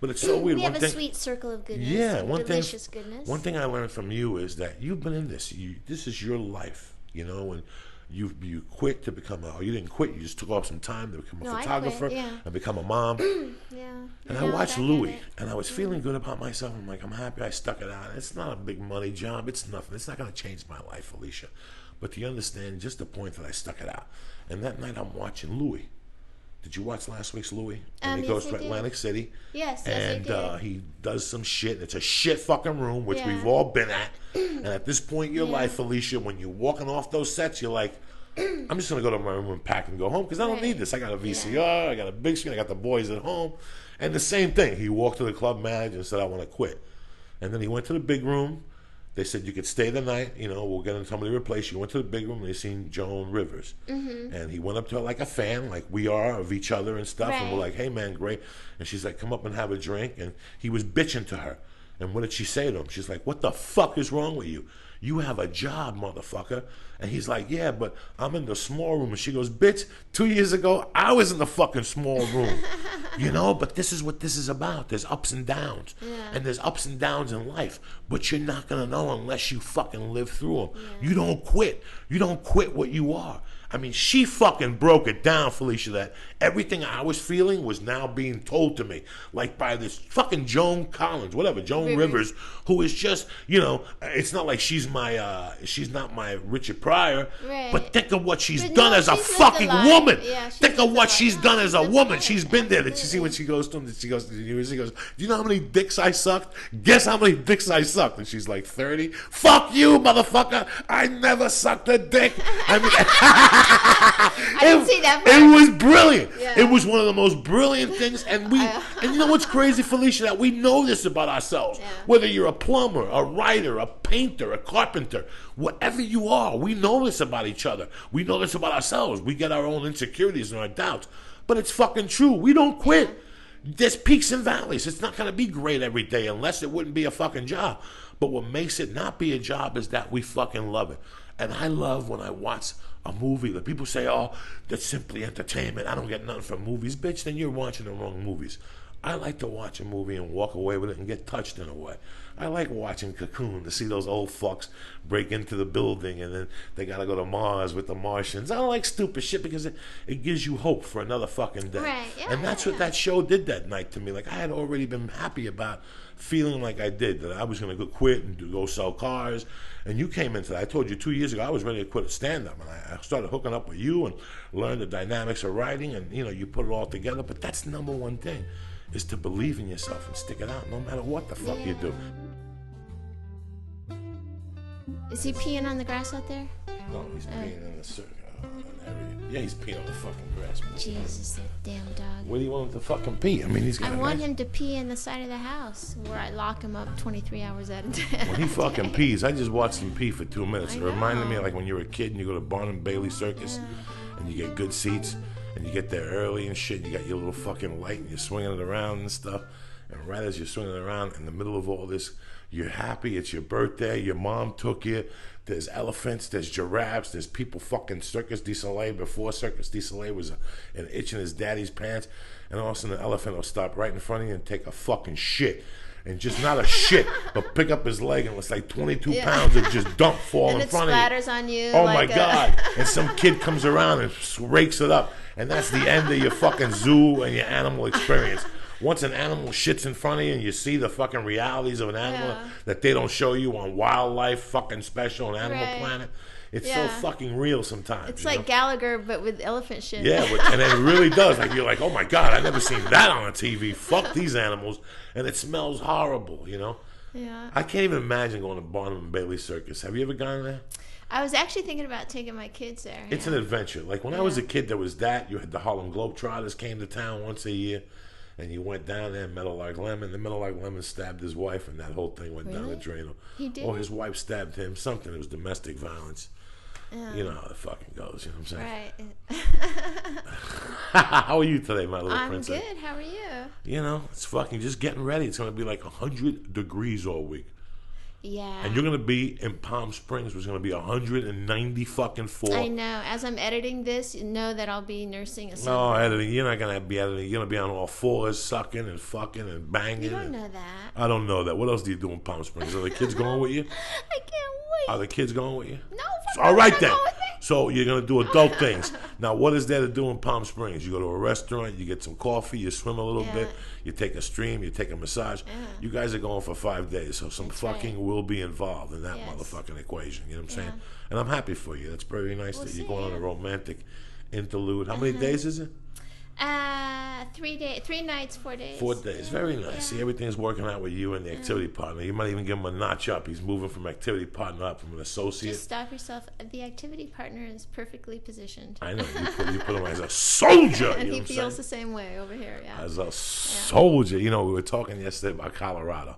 S1: but it's so weird.
S2: We have a sweet circle of goodness.
S1: Yeah,
S2: delicious goodness.
S1: One thing I learned from you is that you've been in this. This is your life. You know, and you quit to become you didn't quit. You just took off some time to become a photographer and become a mom. And I watched Louie, and I was feeling good about myself. I'm like, I'm happy I stuck it out. It's not a big money job. It's nothing. It's not going to change my life, Felicia. But do you understand just the point that I stuck it out? And that night I'm watching Louie. Did you watch last week's Louie? And he goes to Atlantic City.
S2: Yes,
S1: and he does some shit. It's a shit fucking room, which we've all been at. And at this point in your life, Felicia, when you're walking off those sets, you're like, I'm just going to go to my room and pack and go home because I don't need this. I got a VCR. I got a big screen. I got the boys at home. And the same thing. He walked to the club manager and said, I want to quit. And then he went to the big room. They said, you could stay the night. You know, we'll get somebody to replace you. Went to the big room and they seen Joan Rivers. And he went up to her like a fan, like we are of each other and stuff. And we're like, hey, man, great. And she's like, come up and have a drink. And he was bitching to her. And what did she say to him? She's like, what the fuck is wrong with you? You have a job, motherfucker. And he's like, yeah, but I'm in the small room. And she goes, bitch, 2 years ago, I was in the fucking small room. You know, but this is what this is about. There's ups and downs. And there's ups and downs in life. But you're not going to know unless you fucking live through them. You don't quit. You don't quit what you are. I mean, she fucking broke it down, Felicia, that everything I was feeling was now being told to me. Like by this fucking Joan Rivers, who is just, you know, it's not like she's she's not my Richard Pryor,
S2: Right.
S1: but think of what she's
S2: But
S1: done
S2: no,
S1: as a
S2: she's lived
S1: fucking
S2: life.
S1: woman.
S2: Yeah, she's
S1: think of
S2: lived
S1: what
S2: a
S1: she's
S2: life.
S1: done
S2: No,
S1: as
S2: she's
S1: a
S2: lived
S1: woman.
S2: life.
S1: She's been there. Did you see when she goes to him? She goes, do you know how many dicks I sucked? Guess how many dicks I sucked? And she's like 30. Fuck you, motherfucker! I never sucked a dick. I mean,
S2: I didn't see that part.
S1: It was brilliant.
S2: Yeah.
S1: It was one of the most brilliant things. And you know what's crazy, Felicia? That we know this about ourselves.
S2: Yeah.
S1: Whether you're a plumber, a writer, a painter, a carpenter, whatever you are, we know this about each other. We know this about ourselves. We get our own insecurities and our doubts. But it's fucking true. We don't quit. There's peaks and valleys. It's not going to be great every day unless it wouldn't be a fucking job. But what makes it not be a job is that we fucking love it. And I love when I watch a movie that people say, oh, that's simply entertainment. I don't get nothing from movies. Bitch, then you're watching the wrong movies. I like to watch a movie and walk away with it and get touched in a way. I like watching Cocoon to see those old fucks break into the building and then they gotta go to Mars with the Martians. I don't like stupid shit because it gives you hope for another fucking day.
S2: Right, yeah,
S1: and that's what that show did that night to me. Like I had already been happy about feeling like I did, that I was gonna go quit and go sell cars. And you came into that. I told you 2 years ago I was ready to quit stand-up, and I started hooking up with you and learned the dynamics of writing, and you put it all together. But that's the number one thing, is to believe in yourself and stick it out no matter what the fuck you do.
S2: Is he peeing on the grass out there?
S1: No, he's peeing in the circle. Yeah, he's peeing on the fucking grass. Man.
S2: Jesus, that damn dog.
S1: Where do you want him to fucking pee? I mean, he's got.
S2: I want him to pee in the side of the house where I lock him up 23 hours at a day.
S1: When he fucking pees, I just watched him pee for 2 minutes.
S2: I
S1: It reminded me
S2: know.
S1: of like when you were a kid and you go to Barnum Bailey Circus and you get good seats and you get there early and shit. You got your little fucking light and you're swinging it around and stuff. And right as you're swinging it around, in the middle of all this, you're happy. It's your birthday. Your mom took you. There's elephants. There's giraffes. There's people fucking Circus du Soleil. Before Circus du Soleil was an itch in his daddy's pants. And all of a sudden, the elephant will stop right in front of you and take a fucking shit. And just not a shit, but pick up his leg and it's like 22 pounds of just dump fall
S2: and
S1: in front of you.
S2: And it splatters on you.
S1: Oh
S2: like
S1: my God. And some kid comes around and rakes it up. And that's the end of your fucking zoo and your animal experience. Once an animal shits in front of you and you see the fucking realities of an animal that they don't show you on Wildlife fucking Special on Animal Planet, it's so fucking real sometimes.
S2: It's like Gallagher, but with elephant shit.
S1: Yeah, and it really does. Like you're like, oh my God, I've never seen that on a TV. Fuck these animals. And it smells horrible,
S2: Yeah.
S1: I can't even imagine going to Barnum and Bailey Circus. Have you ever gone there?
S2: I was actually thinking about taking my kids there.
S1: It's an adventure. Like when I was a kid, there was that. You had the Harlem Globetrotters came to town once a year. And you went down there, Meadowlark Lemon. The Meadowlark Lemon stabbed his wife, and that whole thing went down the drain.
S2: He did?
S1: Or his wife stabbed him. Something. It was domestic violence.
S2: Yeah.
S1: You know how it fucking goes. You know what I'm saying?
S2: Right.
S1: How are you today, my little
S2: I'm
S1: princess?
S2: good. How are you?
S1: It's fucking just getting ready. It's going to be like 100 degrees all week.
S2: Yeah.
S1: And you're going to be in Palm Springs, which is going to be 190 fucking 4.
S2: I know. As I'm editing this, know that I'll be nursing a son.
S1: No, editing. You're not going to be editing. You're going to be on all fours, sucking and fucking and banging.
S2: You don't know that.
S1: I don't know that. What else do you do in Palm Springs? Are the kids going with you?
S2: I can't wait.
S1: Are the kids going with you?
S2: No.
S1: All right then.
S2: Go with me.
S1: So you're going to do adult things. Now, what is there to do in Palm Springs? You go to a restaurant, you get some coffee, you swim a little bit, you take a stream, you take a massage. Yeah. You guys are going for 5 days, so some fucking will be involved in that motherfucking equation. You know what I'm saying? And I'm happy for you. That's very nice that you're going on a romantic interlude. How many days is it?
S2: 3 days, 3 nights, 4 days.
S1: 4 days. Very nice. Yeah. See, everything's working out with you and the activity partner. You might even give him a notch up. He's moving from activity partner up from an associate.
S2: Just stop yourself. The activity partner is perfectly positioned.
S1: I know. You put him as a soldier.
S2: And
S1: you know
S2: he feels the same way over here,
S1: As a soldier. We were talking yesterday about Colorado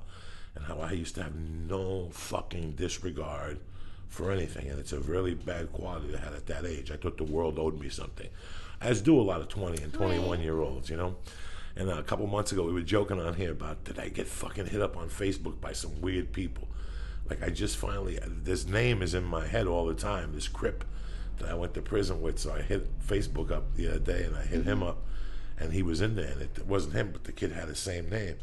S1: and how I used to have no fucking disregard for anything. And it's a really bad quality to have at that age. I thought the world owed me something. As do a lot of 20 and 21-year-olds, And a couple months ago, we were joking on here about, did I get fucking hit up on Facebook by some weird people? Like, I just finally, this name is in my head all the time, this Crip that I went to prison with. So I hit Facebook up the other day, and I hit him up, and he was in there. And it wasn't him, but the kid had the same name.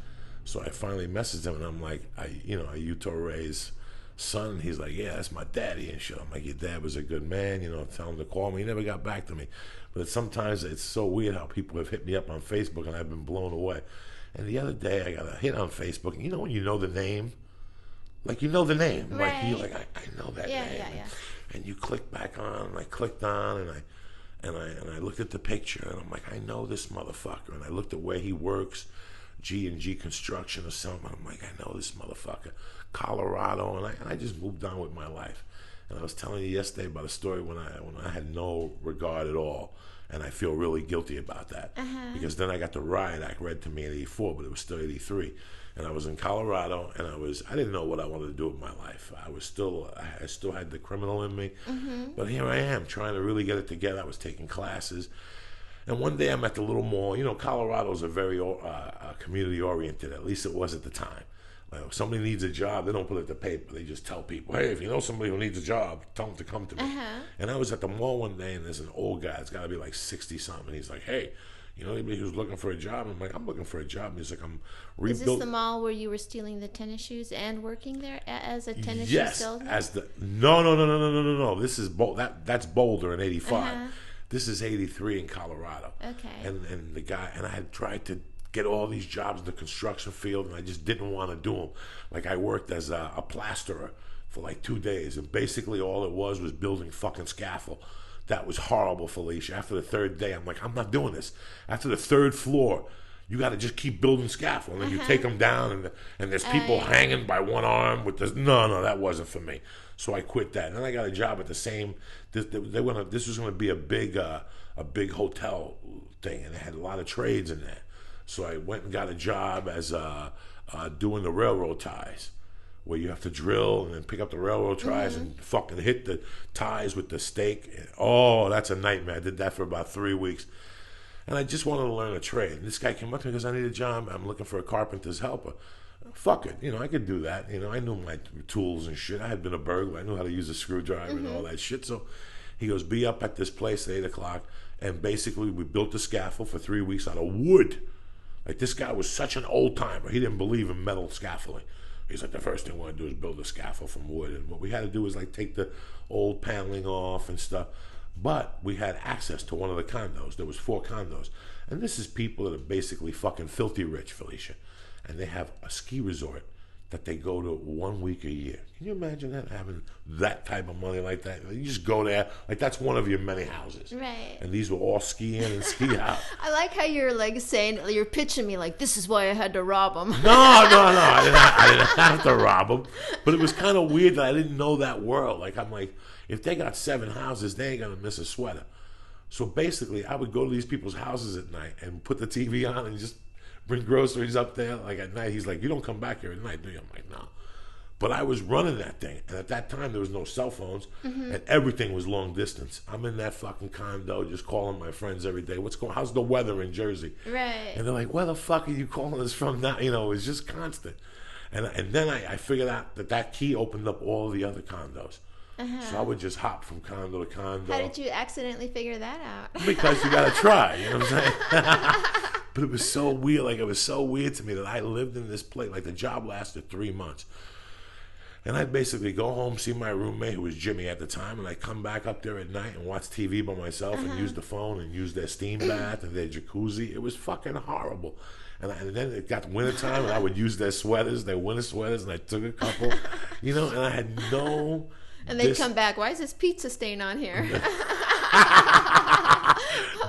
S1: So I finally messaged him, and I'm like, are you Torre's son? And he's like, yeah, that's my daddy and shit. I'm like, your dad was a good man, tell him to call me. He never got back to me. But sometimes it's so weird how people have hit me up on Facebook and I've been blown away. And the other day I got a hit on Facebook. And when you know the name like you know the name, like
S2: Right.
S1: you like I know that
S2: Yeah,
S1: name,
S2: yeah, yeah.
S1: and you click back on, and I clicked on, and I looked at the picture, and I'm like, I know this motherfucker, and I looked at where he works, G&G Construction or something. I'm like, I know this motherfucker, Colorado, and I just moved on with my life. And I was telling you yesterday about a story when I had no regard at all, and I feel really guilty about that because then I got the riot act read to me in '84, but it was still '83, and I was in Colorado, and I didn't know what I wanted to do with my life. I still had the criminal in me, but here I am trying to really get it together. I was taking classes. And one day I'm at the little mall. You know, Colorado's a very community oriented. At least it was at the time. Like, if somebody needs a job, they don't put it in the paper. They just tell people, hey, if you know somebody who needs a job, tell them to come to me. And I was at the mall one day, and there's an old guy. It's got to be like 60-something. He's like, hey, you know anybody who's looking for a job? I'm like, I'm looking for a job. And he's like, I'm
S2: Is
S1: rebuilding.
S2: this the mall where you were stealing the tennis shoes and working there as a tennis shoe
S1: Yes,
S2: salesman?
S1: no. This is that's Boulder in '85. This is '83 in Colorado.
S2: Okay.
S1: And the guy, and I had tried to get all these jobs in the construction field, and I just didn't want to do them. Like I worked as a plasterer for like 2 days, and basically all it was building fucking scaffold. That was horrible, Felicia. After the third day, I'm like, I'm not doing this. After the third floor, you got to just keep building scaffold, and then you take them down, and there's people hanging by one arm with this. No, that wasn't for me. So I quit that. And then I got a job at the same. This was going to be a big hotel thing, and it had a lot of trades in there. So I went and got a job as doing the railroad ties, where you have to drill and then pick up the railroad ties and fucking hit the ties with the stake. Oh, that's a nightmare. I did that for about 3 weeks. And I just wanted to learn a trade. And this guy came up to me because I need a job. I'm looking for a carpenter's helper. Fuck it. I could do that. I knew my tools and shit. I had been a burglar. I knew how to use a screwdriver and all that shit. So he goes, be up at this place at 8 o'clock. And basically we built a scaffold for 3 weeks out of wood. Like this guy was such an old timer. He didn't believe in metal scaffolding. He's like, the first thing we want to do is build a scaffold from wood. And what we had to do was like take the old paneling off and stuff. But we had access to one of the condos. There was 4 condos. And this is people that are basically fucking filthy rich, Felicia. And they have a ski resort that they go to 1 week a year. Can you imagine that, having that type of money like that? You just go there, like that's one of your many houses.
S2: Right.
S1: And these were all ski in and ski out.
S2: I like how you're like saying, you're pitching me like, this is why I had to rob them.
S1: No, I didn't have to rob them. But it was kind of weird that I didn't know that world. Like, I'm like, if they got 7 houses, they ain't going to miss a sweater. So basically, I would go to these people's houses at night and put the TV on and just bring groceries up there. Like at night, he's like, you don't come back here at night, do you? I'm like, no. But I was running that thing. And at that time, there was no cell phones. And everything was long distance. I'm in that fucking condo just calling my friends every day. How's the weather in Jersey?
S2: Right.
S1: And they're like, where the fuck are you calling us from now? It was just constant. And then I figured out that key opened up all the other condos. So I would just hop from condo to condo.
S2: How did you accidentally figure that out?
S1: Because you got to try, you know what I'm saying? But it was so weird. Like, it was so weird to me that I lived in this place. Like, the job lasted 3 months. And I'd basically go home, see my roommate, who was Jimmy at the time, and I'd come back up there at night and watch TV by myself and use the phone and use their steam bath and their jacuzzi. It was fucking horrible. And then it got wintertime, and I would use their sweaters, their winter sweaters, and I took a couple, and I had no...
S2: And they'd come back, why is this pizza stain on here?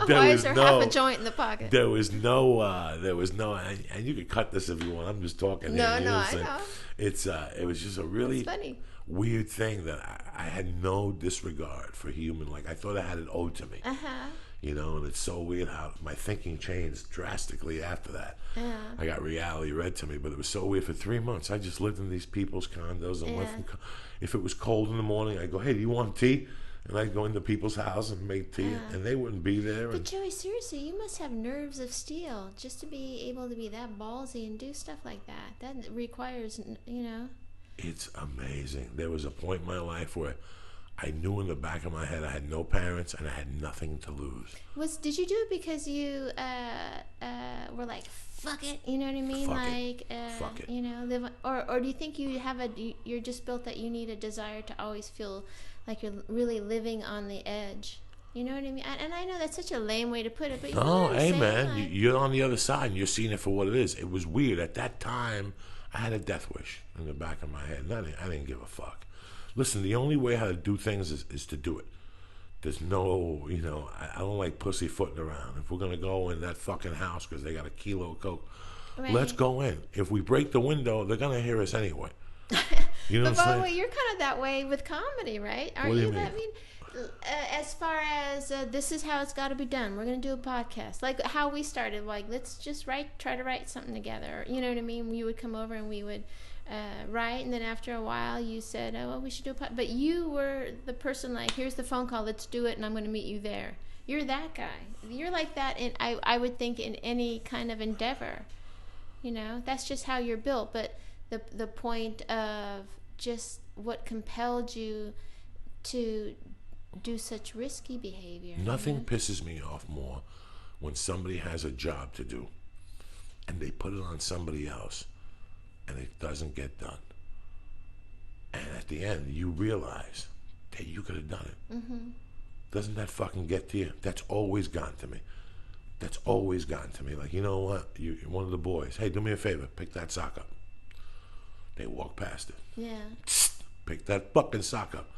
S2: Why is there half a joint in the pocket?
S1: There was no, and you could cut this if you want. I'm just talking.
S2: No,
S1: here,
S2: I know.
S1: It was just a really weird thing that I had no disregard for human. Like, I thought I had it owed to me. And it's so weird how my thinking changed drastically after that. I got reality read to me, but it was so weird. For 3 months, I just lived in these people's condos and went from. If it was cold in the morning, I'd go, hey, do you want tea? And I'd go into people's house and make tea, and they wouldn't be there.
S2: But Joey, seriously, you must have nerves of steel just to be able to be that ballsy and do stuff like that. That requires,
S1: It's amazing. There was a point in my life where I knew in the back of my head I had no parents and I had nothing to lose.
S2: Did you do it because you were like, fuck it, you know what I mean?
S1: Fuck it.
S2: Live, or do you think you're just built that you need a desire to always feel like you're really living on the edge? You know what I mean? And I know that's such a lame way to put it, but you know what I'm saying?
S1: Man, you're on the other side and you're seeing it for what it is. It was weird. At that time, I had a death wish in the back of my head, and I didn't give a fuck. Listen, the only way how to do things is to do it. There's no, I don't like pussyfooting around. If we're going to go in that fucking house because they got a kilo of coke, let's go in. If we break the window, they're going to hear us anyway. You know
S2: but
S1: what I'm
S2: by the way,
S1: saying?
S2: you're kind of that way with comedy, right? Aren't
S1: What do you
S2: you?
S1: mean?
S2: I mean, as far as this is how it's got to be done. We're going to do a podcast. Like how we started, like, let's just try to write something together. You know what I mean? You would come over and we would write, and then after a while you said, oh, well, we should do a podcast. But you were the person like, here's the phone call, let's do it, and I'm going to meet you there. You're that guy. You're like that, I would think, in any kind of endeavor. That's just how you're built. But the point of just what compelled you to do such risky behavior.
S1: Nothing pisses me off more when somebody has a job to do and they put it on somebody else and it doesn't get done. And at the end, you realize that you could have done it. Mm-hmm. Doesn't that fucking get to you? That's always gotten to me. That's always gotten to me. Like, you know what? You're one of the boys. Hey, do me a favor. Pick that sock up. They walk past it.
S2: Yeah.
S1: Pick that fucking sock up.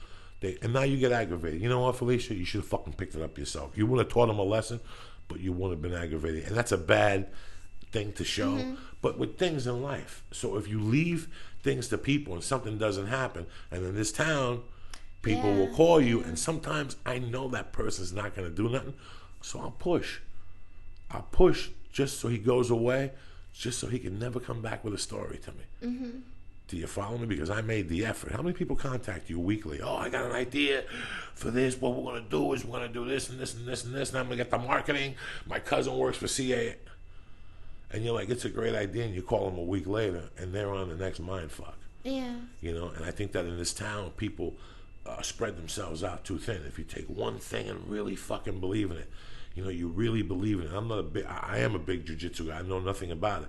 S1: And now you get aggravated. You know what, Felicia? You should have fucking picked it up yourself. You would have taught them a lesson, but you would have been aggravated. And that's a bad thing to show. Mm-hmm. But with things in life. So if you leave things to people and something doesn't happen, and in this town, people will call you, and sometimes I know that person's not going to do nothing, so I'll push. I'll push just so he goes away, just so he can never come back with a story to me. Mm-hmm. Do you follow me? Because I made the effort. How many people contact you weekly? Oh, I got an idea for this. What we're going to do is we're going to do this and this and this and this, and I'm going to get the marketing. My cousin works for CA. And you're like, it's a great idea, and you call them a week later, and they're on the next mind fuck.
S2: Yeah.
S1: And I think that in this town, people spread themselves out too thin. If you take one thing and really fucking believe in it, you really believe in it. I am a big jiu-jitsu guy. I know nothing about it.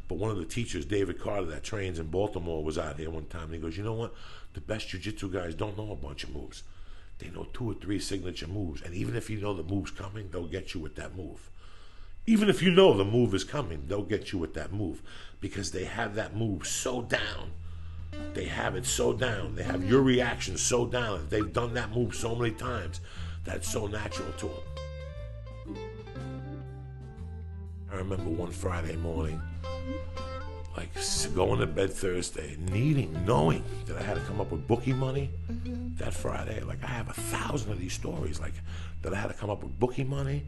S1: But one of the teachers, David Carter, that trains in Baltimore, was out here one time, and he goes, you know what? The best jiu-jitsu guys don't know a bunch of moves. They know 2 or 3 signature moves. And even if you know the move's coming, they'll get you with that move. Even if you know the move is coming, they'll get you with that move. Because they have that move so down. They have it so down. They have your reaction so down. They've done that move so many times that it's so natural to them. I remember one Friday morning, like going to bed Thursday, knowing that I had to come up with bookie money that Friday. Like I have 1,000 of these stories, like that I had to come up with bookie money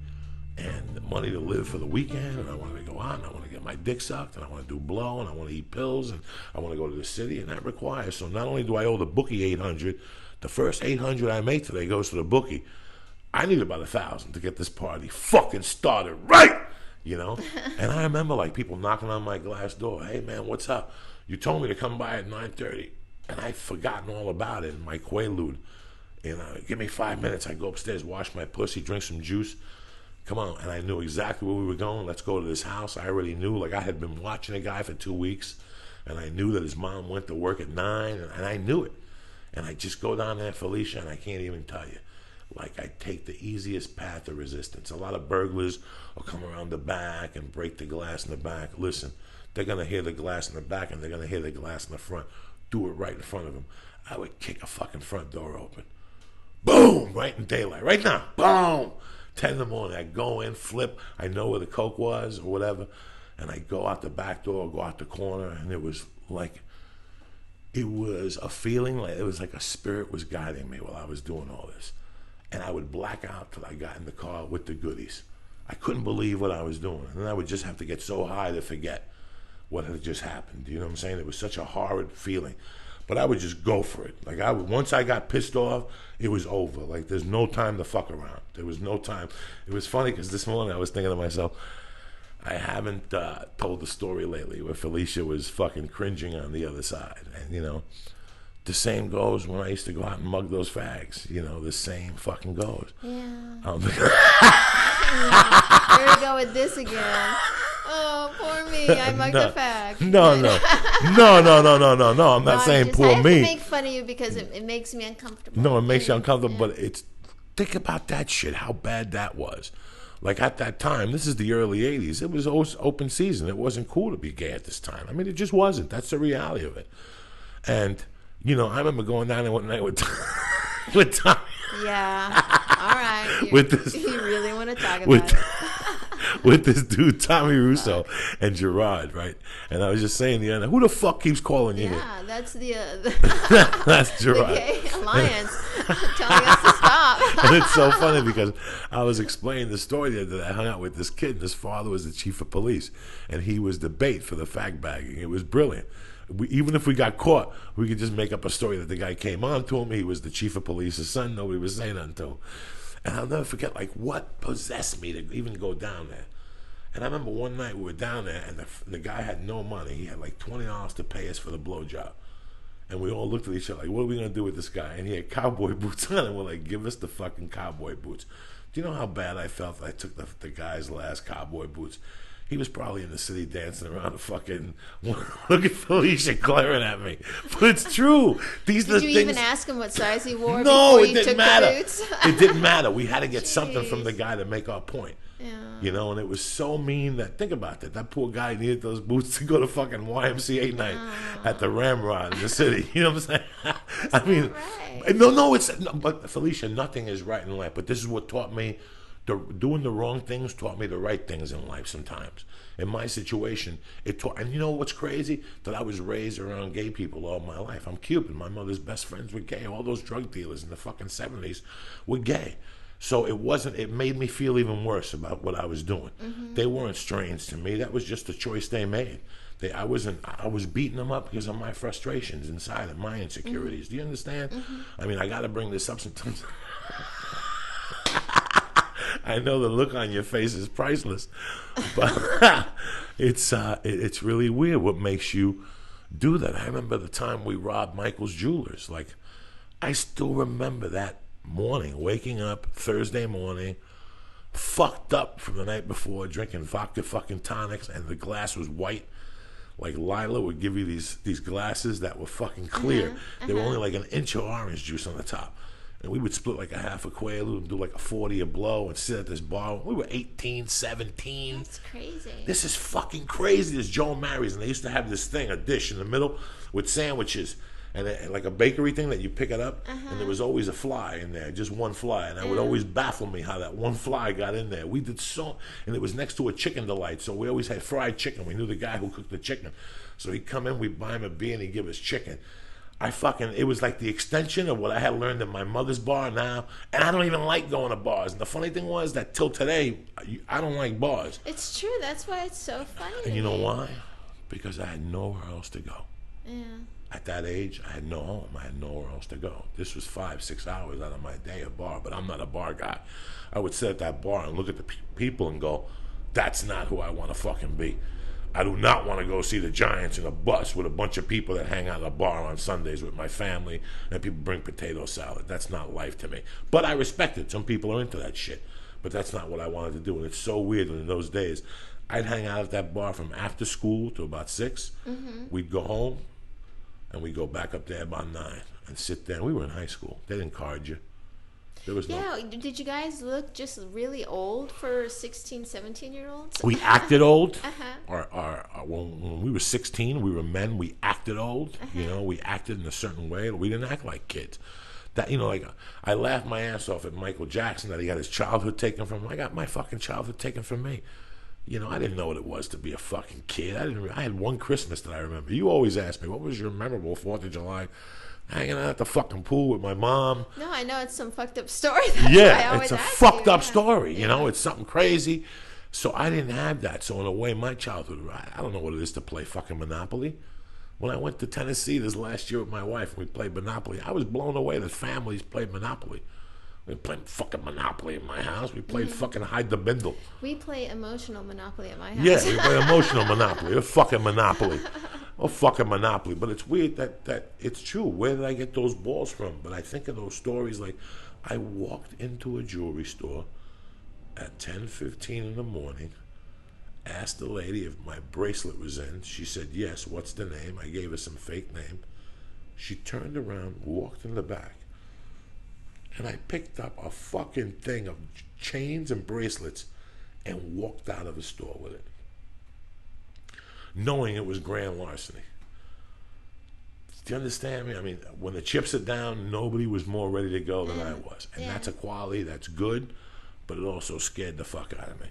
S1: and money to live for the weekend, and I wanted to go out, and I want to get my dick sucked, and I want to do blow, and I want to eat pills, and I want to go to the city, and that requires. So not only do I owe the bookie $800, the first $800 I make today goes to the bookie. I need about 1,000 to get this party fucking started right. And I remember like people knocking on my glass door. Hey man, what's up? You told me to come by at 9:30, and I'd forgotten all about it in my quaalude. Give me 5 minutes. I go upstairs, wash my pussy, drink some juice. Come on. And I knew exactly where we were going. Let's go to this house. I already knew. Like I had been watching a guy for 2 weeks, and I knew that his mom went to work at 9, and I knew it. And I just go down there, Felicia, and I can't even tell you. Like I take the easiest path of resistance. A lot of burglars will come around the back and break the glass in the back. Listen, they're going to hear the glass in the back and they're going to hear the glass in the front. Do it right in front of them. I would kick a fucking front door open. Boom! Right in daylight. Right now. Boom! 10 in the morning. I go in, flip. I know where the coke was or whatever. And I go out the back door, go out the corner. And it was a feeling like it was like a spirit was guiding me while I was doing all this. And I would black out till I got in the car with the goodies. I couldn't believe what I was doing. And then I would just have to get so high to forget what had just happened. You know what I'm saying? It was such a horrid feeling. But I would just go for it. Like once I got pissed off, it was over. Like there's no time to fuck around. There was no time. It was funny because this morning I was thinking to myself, I haven't told the story lately where Felicia was fucking cringing on the other side. And, the same goes when I used to go out and mug those fags. The same fucking goes.
S2: Yeah. Here we go with this again. Oh, poor me. I mugged a fag.
S1: No. I'm not saying poor me.
S2: I have to make fun of you because it makes me uncomfortable.
S1: No, it makes you uncomfortable, but think about that shit, how bad that was. Like at that time, this is the early 80s, it was always open season. It wasn't cool to be gay at this time. I mean, it just wasn't. That's the reality of it. And, you know, I remember going down there one night with, with Tommy.
S2: Yeah. All right.
S1: With this,
S2: you really want to talk
S1: with,
S2: about it.
S1: with this dude, Tommy Russo, and Gerard, right? And I was just saying the other, who the fuck keeps calling you here?
S2: Yeah, that's the
S1: That's
S2: the
S1: Gerard.
S2: gay alliance telling us to stop.
S1: And it's so funny because I was explaining the story the other day. I hung out with this kid, and his father was the chief of police, and he was the bait for the fag bagging. It was brilliant. Even if we got caught, we could just make up a story that the guy came on to him. He was the chief of police's son. Nobody was saying nothing to him. And I'll never forget, like, what possessed me to even go down there. And I remember one night we were down there, and the guy had no money. He had like $20 to pay us for the blowjob. And we all looked at each other like, what are we going to do with this guy? And he had cowboy boots on, and we're like, give us the fucking cowboy boots. Do you know how bad I felt that I took the guy's last cowboy boots? He was probably in the city dancing around a fucking... Look at Felicia glaring at me. But it's true. These are the
S2: Did you
S1: things...
S2: even ask him what size he wore
S1: No,
S2: before
S1: it
S2: you
S1: didn't
S2: took
S1: matter.
S2: the boots?
S1: It didn't matter. We had to get something from
S2: Jeez.
S1: the guy to make our point.
S2: Yeah.
S1: You know, and it was so mean that, think about that. That poor guy needed those boots to go to fucking YMCA night at the Ramrod in the city. You know what I'm saying? I mean,
S2: right.
S1: no, it's, no, but Felicia, nothing is right in life. But this is what taught me, doing the wrong things taught me the right things in life sometimes. In my situation, it taught, and you know what's crazy? That I was raised around gay people all my life. I'm Cuban. My mother's best friends were gay. All those drug dealers in the fucking 70s were gay. So it made me feel even worse about what I was doing. Mm-hmm. They weren't strange to me. That was just a choice they made. I was beating them up because of my frustrations inside and my insecurities. Mm-hmm. Do you understand? Mm-hmm. I mean, I got to bring this up sometimes. I know the look on your face is priceless, but it's really weird what makes you do that. I remember the time we robbed Michael's Jewelers. Like, I still remember that morning, waking up Thursday morning, fucked up from the night before, drinking vodka fucking tonics, and the glass was white. Like Lila would give you these glasses that were fucking clear. They were only like an inch of orange juice on the top. And we would split like a half a Quaalude and do like a 40 a blow and sit at this bar. We were 18, 17.
S2: That's crazy.
S1: This is fucking crazy. This Joe Mary's, and they used to have this thing, a dish in the middle with sandwiches. And like a bakery thing that you pick it up, and there was always a fly in there, just one fly, and it would always baffle me how that one fly got in there. We did so, and it was next to a Chicken Delight, so we always had fried chicken. We knew the guy who cooked the chicken, so he'd come in, we'd buy him a beer, and he'd give us chicken. It was like the extension of what I had learned in my mother's bar now, and I don't even like going to bars. And the funny thing was that till today, I don't like bars.
S2: It's true. That's why it's so funny.
S1: And you know why? Because I had nowhere else to go.
S2: Yeah.
S1: At that age, I had no home. I had nowhere else to go. This was 5-6 hours out of my day at bar, but I'm not a bar guy. I would sit at that bar and look at the people and go, that's not who I want to fucking be. I do not want to go see the Giants in a bus with a bunch of people that hang out at a bar on Sundays with my family and people bring potato salad. That's not life to me. But I respect it. Some people are into that shit. But that's not what I wanted to do. And it's so weird that in those days, I'd hang out at that bar from after school to about 6. Mm-hmm. We'd go home. And we go back up there about 9 and sit there. We were in high school. They didn't card you. There was no...
S2: Did you guys look just really old for 16, 17-year-olds?
S1: We acted old. When we were 16, we were men. We acted old. You know, we acted in a certain way. We didn't act like kids. That, you know, like, I laughed my ass off at Michael Jackson that he got his childhood taken from him. I got my fucking childhood taken from me. You know, I didn't know what it was to be a fucking kid. I had one Christmas that I remember. You always ask me, what was your memorable 4th of July? Hanging out at the fucking pool with my mom.
S2: No, I know it's some fucked up story.
S1: Yeah, it's a fucked up story. You know, it's something crazy. So I didn't have that. So in a way, my childhood, I don't know what it is to play fucking Monopoly. When I went to Tennessee this last year with my wife and we played Monopoly, I was blown away that families played Monopoly. We played fucking Monopoly in my house. We played fucking hide the bindle.
S2: We play emotional Monopoly at my house.
S1: Yeah, we play emotional Monopoly. A fucking Monopoly. A fucking Monopoly. But it's weird that it's true. Where did I get those balls from? But I think of those stories like I walked into a jewelry store at 10:15 in the morning, asked the lady if my bracelet was in. She said, yes, what's the name? I gave her some fake name. She turned around, walked in the back. And I picked up a fucking thing of chains and bracelets and walked out of the store with it, knowing it was grand larceny. Do you understand me? I mean, when the chips are down, nobody was more ready to go than I was. And that's a quality that's good, but it also scared the fuck out of me.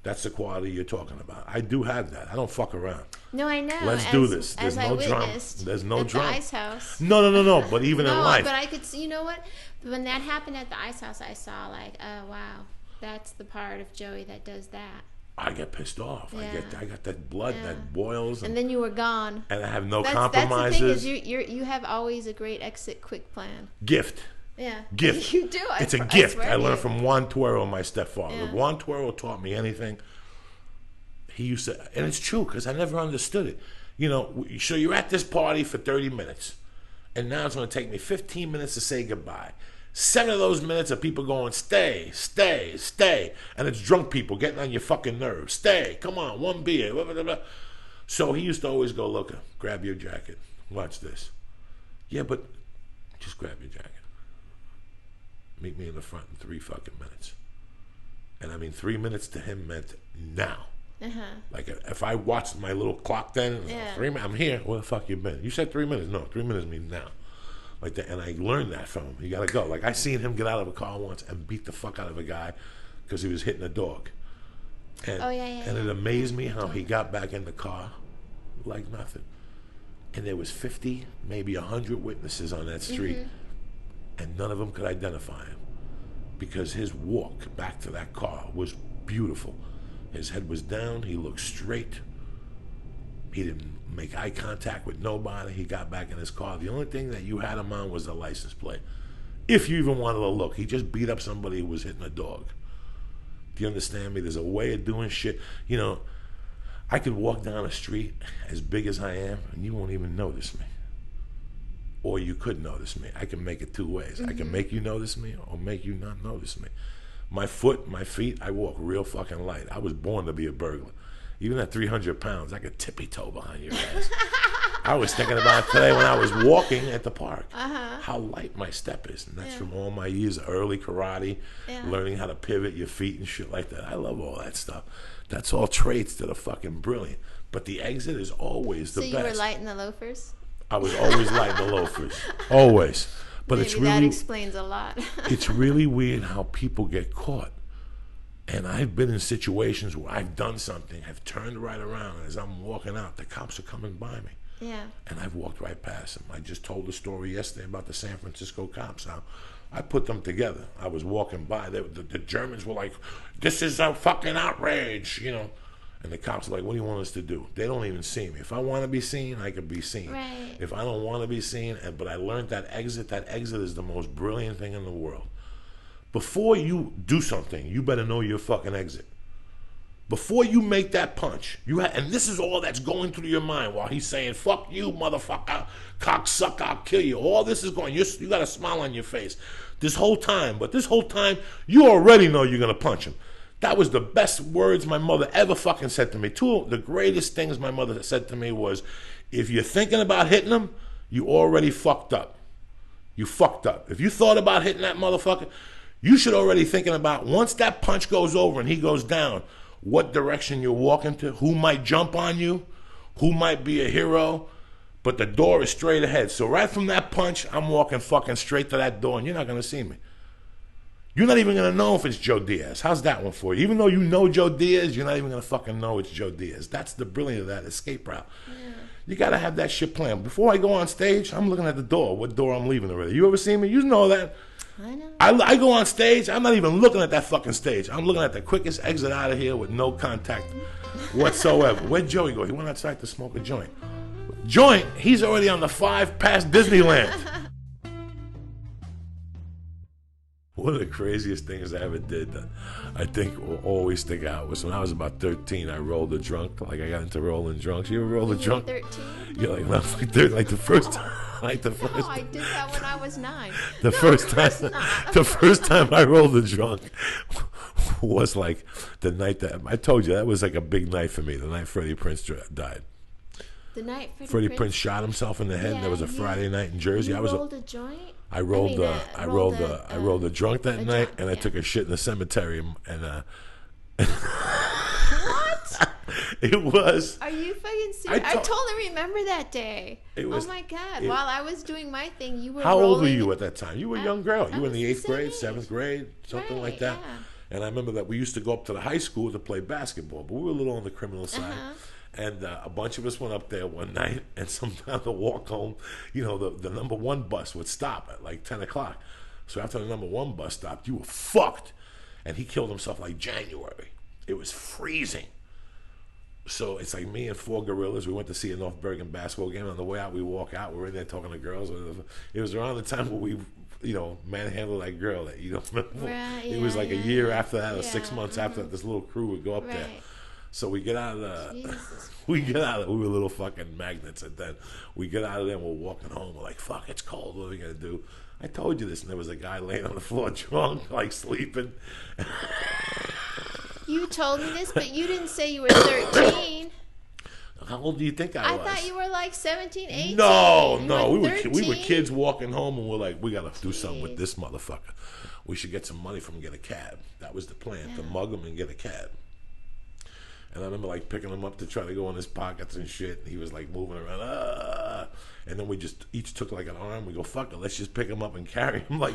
S1: That's the quality you're talking about. I do have that. I don't fuck around.
S2: No, I know.
S1: Let's do this. There's no drama. There's no drama.
S2: The ice house.
S1: No. But even in life.
S2: But I could see, you know what? When that happened at the ice house, I saw like, oh, wow. That's the part of Joey that does that.
S1: I get pissed off.
S2: Yeah.
S1: I got that blood that boils.
S2: And then you were gone.
S1: And I have no compromises.
S2: That's the thing is you have always a great exit quick plan.
S1: Gift.
S2: Yeah.
S1: Gift.
S2: You do.
S1: It's a gift. I learned from Juan Tuero, my stepfather. If Juan Tuero taught me anything, he used to, and it's true because I never understood it. You know, so you're at this party for 30 minutes, and now it's going to take me 15 minutes to say goodbye. 7 of those minutes are people going, stay, stay, stay. And it's drunk people getting on your fucking nerves. Stay, come on, one beer, blah, blah, blah. So he used to always go, look, grab your jacket. Watch this. Yeah, but just grab your jacket. Meet me in the front in 3 fucking minutes. And I mean, 3 minutes to him meant now. Like if I watched my little clock then, 3 minutes, I'm here. Where the fuck you been? You said 3 minutes. No, 3 minutes means now. Like that, and I learned that from him. You gotta go. Like I seen him get out of a car once and beat the fuck out of a guy because he was hitting a dog. And, and it amazed me how he got back in the car like nothing. And there was 50, maybe 100 witnesses on that street, and none of them could identify him because his walk back to that car was beautiful. His head was down. He looked straight. He didn't make eye contact with nobody. He got back in his car. The only thing that you had him on was the license plate. If you even wanted to look. He just beat up somebody who was hitting a dog. Do you understand me? There's a way of doing shit. You know, I could walk down the street as big as I am and you won't even notice me. Or you could notice me. I can make it 2 ways. I can make you notice me or make you not notice me. My foot, my feet, I walk real fucking light. I was born to be a burglar. Even at 300 pounds, I could tippy-toe behind your ass. I was thinking about it today when I was walking at the park, how light my step is. And that's from all my years of early karate, learning how to pivot your feet and shit like that. I love all that stuff. That's all traits that are fucking brilliant. But the exit is always the best.
S2: So you were light in the loafers?
S1: I was always light in the loafers. Always. But
S2: Maybe
S1: it's really,
S2: that explains a lot.
S1: It's really weird how people get caught. And I've been in situations where I've done something, have turned right around, and as I'm walking out, the cops are coming by me.
S2: Yeah.
S1: And I've walked right past them. I just told the story yesterday about the San Francisco cops, how I put them together. I was walking by. The Germans were like, this is a fucking outrage, you know. And the cops are like, what do you want us to do? They don't even see me. If I want to be seen, I can be seen.
S2: Right.
S1: If I don't want to be seen, but I learned that exit is the most brilliant thing in the world. Before you do something, you better know your fucking exit. Before you make that punch, and this is all that's going through your mind while he's saying, fuck you, motherfucker, cocksucker, I'll kill you. All this is going, you got a smile on your face this whole time. But this whole time, you already know you're going to punch him. That was the best words my mother ever fucking said to me. 2 of the greatest things my mother said to me was, if you're thinking about hitting him, you already fucked up. You fucked up. If you thought about hitting that motherfucker, you should already thinking about once that punch goes over and he goes down, what direction you're walking to, who might jump on you, who might be a hero, but the door is straight ahead. So right from that punch, I'm walking fucking straight to that door and you're not going to see me. You're not even going to know if it's Joe Diaz. How's that one for you? Even though you know Joe Diaz, you're not even going to fucking know it's Joe Diaz. That's the brilliance of that escape route. Yeah. You got to have that shit planned. Before I go on stage, I'm looking at the door, what door I'm leaving already. You ever seen me? You know that.
S2: I know.
S1: I go on stage, I'm not even looking at that fucking stage. I'm looking at the quickest exit out of here with no contact whatsoever. Where'd Joey go? He went outside to smoke a joint. He's already on the 5 past Disneyland. One of the craziest things I ever did that I think will always stick out was when I was about 13, I rolled a drunk. Like I got into rolling drunks. You ever roll a drunk? 13? You're like, no, like the first time. Like the first
S2: no, I did that when I was 9.
S1: The first time I rolled a drunk was like the night that I told you that was like a big night for me. The night Freddie Prinze died.
S2: The night
S1: Freddie Prinze shot himself in the head. Yeah, that was a Friday night in Jersey.
S2: I rolled a joint.
S1: I rolled a drunk that night, and I took a shit in the cemetery, and It was.
S2: Are you fucking serious? I totally remember that day. It was, oh my God. While I was doing my thing, you were
S1: How old were you at that time? You were a young girl. You were in the 8th grade, 7th grade, something like that.
S2: Yeah.
S1: And I remember that we used to go up to the high school to play basketball, but we were a little on the criminal side. And a bunch of us went up there one night, and sometime the walk home, you know, the number 1 bus would stop at like 10 o'clock. So after the number 1 bus stopped, you were fucked. And he killed himself like January. It was freezing. So it's like me and 4 gorillas. We went to see a North Bergen basketball game. On the way out, we walk out. We're in there talking to girls. It was around the time where we, you know, manhandled that girl that you don't remember.
S2: Right,
S1: it was like a year after that, or 6 months after that. This little crew would go up there. So we get out of the, we were little fucking magnets, and then we get out of there and we're walking home. We're like, fuck, it's cold. What are we gonna do? I told you this, and there was a guy laying on the floor drunk, like sleeping.
S2: You told me this, but you didn't say you were 13.
S1: How old do you think I was?
S2: I thought you were like 17, 18.
S1: No, we were kids walking home, and we're like, we gotta do something with this motherfucker. We should get some money from him and get a cab. That was the plan, to mug him and get a cab. And I remember like picking him up to try to go in his pockets and shit. And he was like moving around. And then we just each took like an arm. We go, fuck it, let's just pick him up and carry him. Like.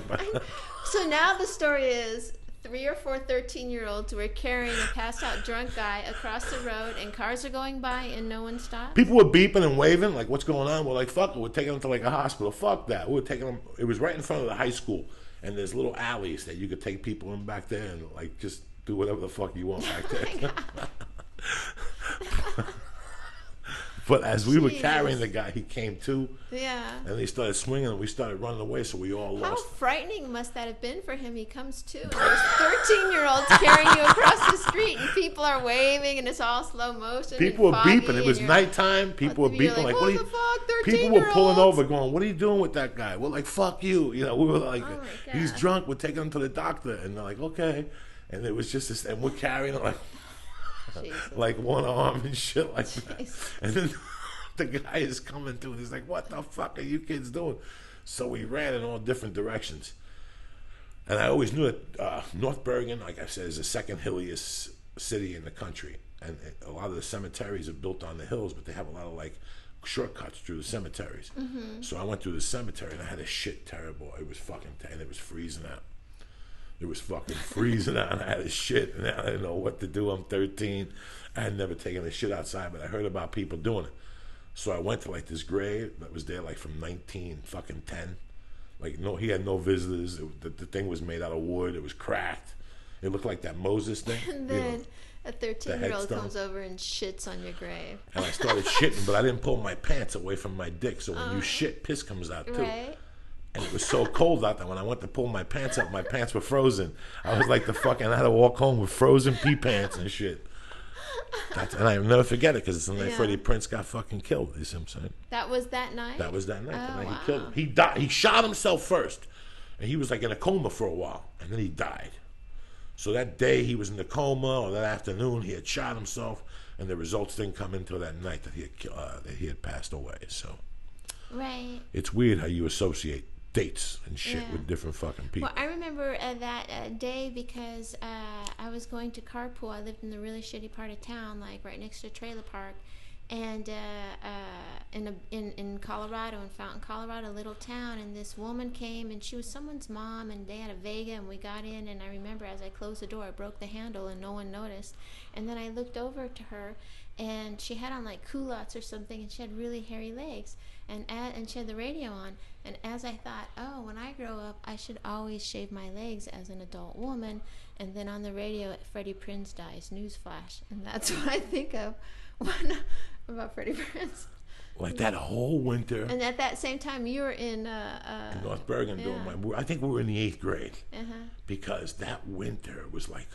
S2: So now the story is 3 or 4 13-year-olds were carrying a passed out drunk guy across the road, and cars are going by and no one stopped.
S1: People were beeping and waving, like, what's going on? We're like, fuck it, we're taking him to like a hospital. Fuck that. We were taking him. It was right in front of the high school, and there's little alleys that you could take people in back there and like just do whatever the fuck you want back there. But as we were carrying the guy, he came to. Yeah. And he started swinging, and we started running away, so we all lost.
S2: How frightening must that have been for him? He comes to, and there's 13-year-olds carrying you across the street, and people are waving, and it's all slow motion.
S1: People were beeping. It was nighttime. People were beeping. Like, what the fuck? People were pulling over, going, what are you doing with that guy? We're like, fuck you. You know, we were like, he's drunk. We're taking him to the doctor. And they're like, okay. And it was just this, and we're carrying him like, like one arm and shit like that. And then the guy is coming through, and he's like, what the fuck are you kids doing? So we ran in all different directions. And I always knew that North Bergen, like I said, is the second hilliest city in the country. And a lot of the cemeteries are built on the hills, but they have a lot of like shortcuts through the cemeteries. So I went through the cemetery, and I had a shit terrible. It was fucking, and it was freezing out. It was fucking freezing out, and I had a shit, and I didn't know what to do. I'm 13. I had never taken a shit outside, but I heard about people doing it. So I went to like this grave that was there like from 1910. Like no, he had no visitors. The thing was made out of wood. It was cracked. It looked like that Moses thing.
S2: And then a 13-year-old comes over and shits on your grave.
S1: And I started shitting, but I didn't pull my pants away from my dick. So when you shit, piss comes out too. Right. And it was so cold out there. When I went to pull my pants up, my pants were frozen. I was like I had to walk home with frozen pee pants and shit. And I'll never forget it, because it's the night Freddie Prinze got fucking killed. You see what I'm saying?
S2: That was that night?
S1: That was that night. The night he killed him. He died. He shot himself first. And he was like in a coma for a while. And then he died. So that day he was in the coma, or that afternoon he had shot himself. And the results didn't come until that night that he had passed away. So it's weird how you associate dates and shit with different fucking people.
S2: Well, I remember that day because I was going to carpool. I lived in the really shitty part of town, like right next to a trailer park, and in Colorado, in Fountain, Colorado, a little town. And this woman came, and she was someone's mom, and they had a Vega, and we got in. And I remember as I closed the door, I broke the handle, and no one noticed. And then I looked over to her, and she had on like culottes or something, and she had really hairy legs, and she had the radio on. And as I thought, oh, when I grow up, I should always shave my legs as an adult woman. And then on the radio, Freddie Prinze dies, newsflash. And that's what I think of about Freddie Prinze.
S1: Like that whole winter.
S2: And at that same time, you were in
S1: North Bergen doing I think we were in the 8th grade. Because that winter was like,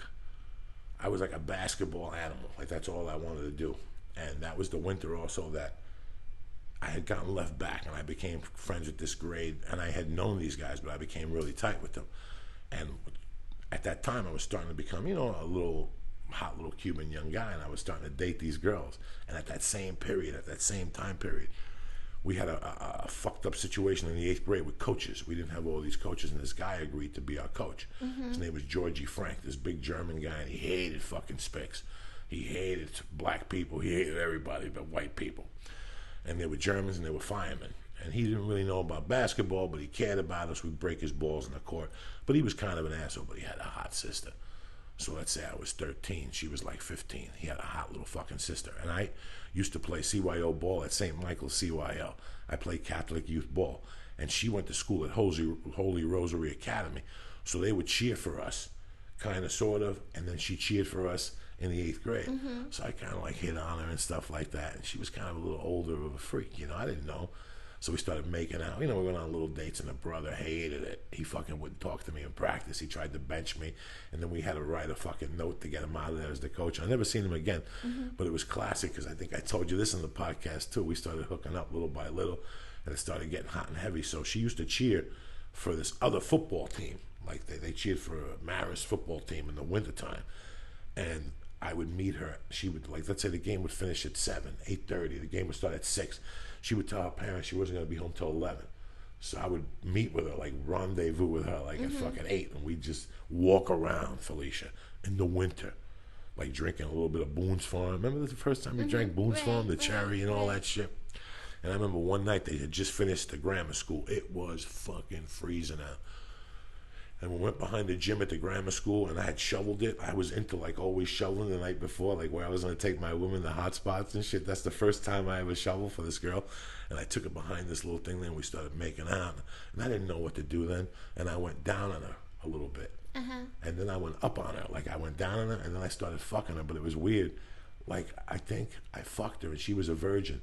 S1: I was like a basketball animal. Like that's all I wanted to do. And that was the winter also that I had gotten left back, and I became friends with this grade, and I had known these guys, but I became really tight with them. And at that time, I was starting to become, a little hot little Cuban young guy, and I was starting to date these girls. And at that same time period, we had a fucked up situation in the 8th grade with coaches. We didn't have all these coaches, and this guy agreed to be our coach. His name was Georgie Frank, this big German guy, and he hated fucking Spicks. He hated black people. He hated everybody but white people. And they were Germans and they were firemen. And he didn't really know about basketball, but he cared about us. We'd break his balls in the court. But he was kind of an asshole, but he had a hot sister. So let's say I was 13. She was like 15. He had a hot little fucking sister. And I used to play CYO ball at St. Michael's CYO. I played Catholic youth ball. And she went to school at Holy Rosary Academy. So they would cheer for us, kind of, sort of. And then she cheered for us in the 8th grade. So I kind of like hit on her and stuff like that. And she was kind of a little older of a freak. You know, I didn't know. So we started making out. You know, we went on little dates, and the brother hated it. He fucking wouldn't talk to me in practice. He tried to bench me, and then we had to write a fucking note to get him out of there as the coach. I never seen him again, but it was classic because I think I told you this in the podcast too. We started hooking up little by little, and it started getting hot and heavy. So she used to cheer for this other football team. Like they cheered for a Marist football team in the wintertime. And I would meet her. She would, like, let's say the game would finish at 7, 8:30. The game would start at 6. She would tell her parents she wasn't going to be home till 11. So I would meet with her, like rendezvous with her, like at fucking 8. And we'd just walk around, Felicia, in the winter, like drinking a little bit of Boone's Farm. Remember the first time you drank Boone's Farm, the cherry and all that shit? And I remember one night they had just finished the grammar school. It was fucking freezing out. And we went behind the gym at the grammar school, and I had shoveled it. I was into, like, always shoveling the night before, like where I was going to take my women to hot spots and shit. That's the first time I ever shoveled for this girl. And I took it behind this little thing there, and we started making out. And I didn't know what to do then. And I went down on her a little bit. And then I went up on her. Like, I went down on her, and then I started fucking her. But it was weird. Like, I think I fucked her, and she was a virgin.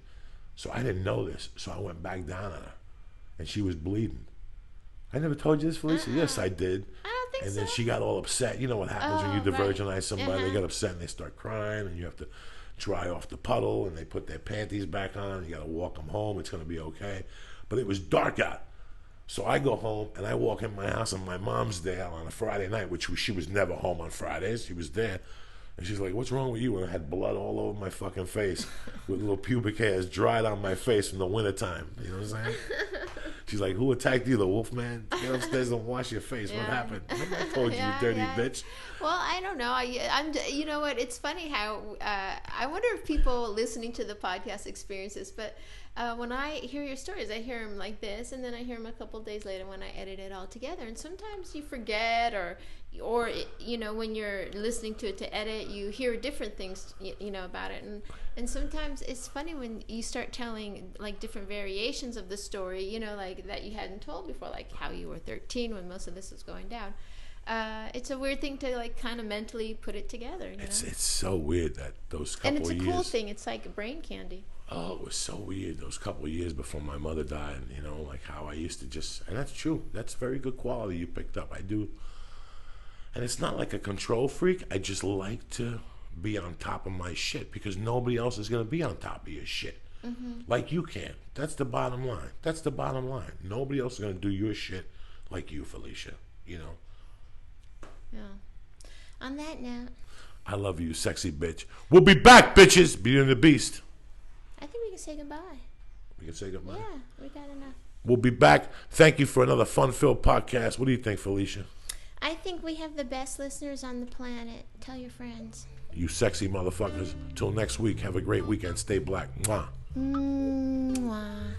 S1: So I didn't know this. So I went back down on her, and she was bleeding. I never told you this, Felicia? Yes, I did.
S2: I don't think so.
S1: And then she got all upset. You know what happens when you divergenize somebody? They get upset and they start crying, and you have to dry off the puddle, and they put their panties back on. You got to walk them home. It's going to be okay. But it was dark out. So I go home, and I walk in my house, and my mom's there on a Friday night, which she was never home on Fridays. She was there. And she's like, "What's wrong with you?" And I had blood all over my fucking face with little pubic hairs dried on my face from the wintertime. You know what I'm saying? She's like, "Who attacked you, the wolf man? Get upstairs and wash your face. What happened?" I told you, you dirty bitch.
S2: Well, I don't know. I'm. You know what? It's funny how I wonder if people listening to the podcast experience this, but when I hear your stories, I hear them like this, and then I hear them a couple of days later when I edit it all together. And sometimes you forget, or you know, when you're listening to it to edit, you hear different things, you know, about it. And sometimes it's funny when you start telling like different variations of the story, you know, like that you hadn't told before, like how you were 13 when most of this was going down. It's a weird thing to like kind of mentally put it together. You know?
S1: It's so weird that those couple
S2: and it's a
S1: years.
S2: cool thing. It's like brain candy.
S1: Oh, it was so weird those couple of years before my mother died. You know, like how I used to just, and that's true. That's very good quality you picked up. I do. And it's not like a control freak. I just like to be on top of my shit because nobody else is going to be on top of your shit. Like you can. That's the bottom line. That's the bottom line. Nobody else is going to do your shit like you, Felicia. You know?
S2: Yeah. On that note.
S1: I love you, sexy bitch. We'll be back, bitches. Beauty and the Beast.
S2: I think we can say goodbye.
S1: We can say goodbye?
S2: Yeah, we got enough.
S1: We'll be back. Thank you for another fun-filled podcast. What do you think, Felicia?
S2: I think we have the best listeners on the planet. Tell your friends.
S1: You sexy motherfuckers. Till next week, have a great weekend. Stay black. Mwah.
S2: Mwah.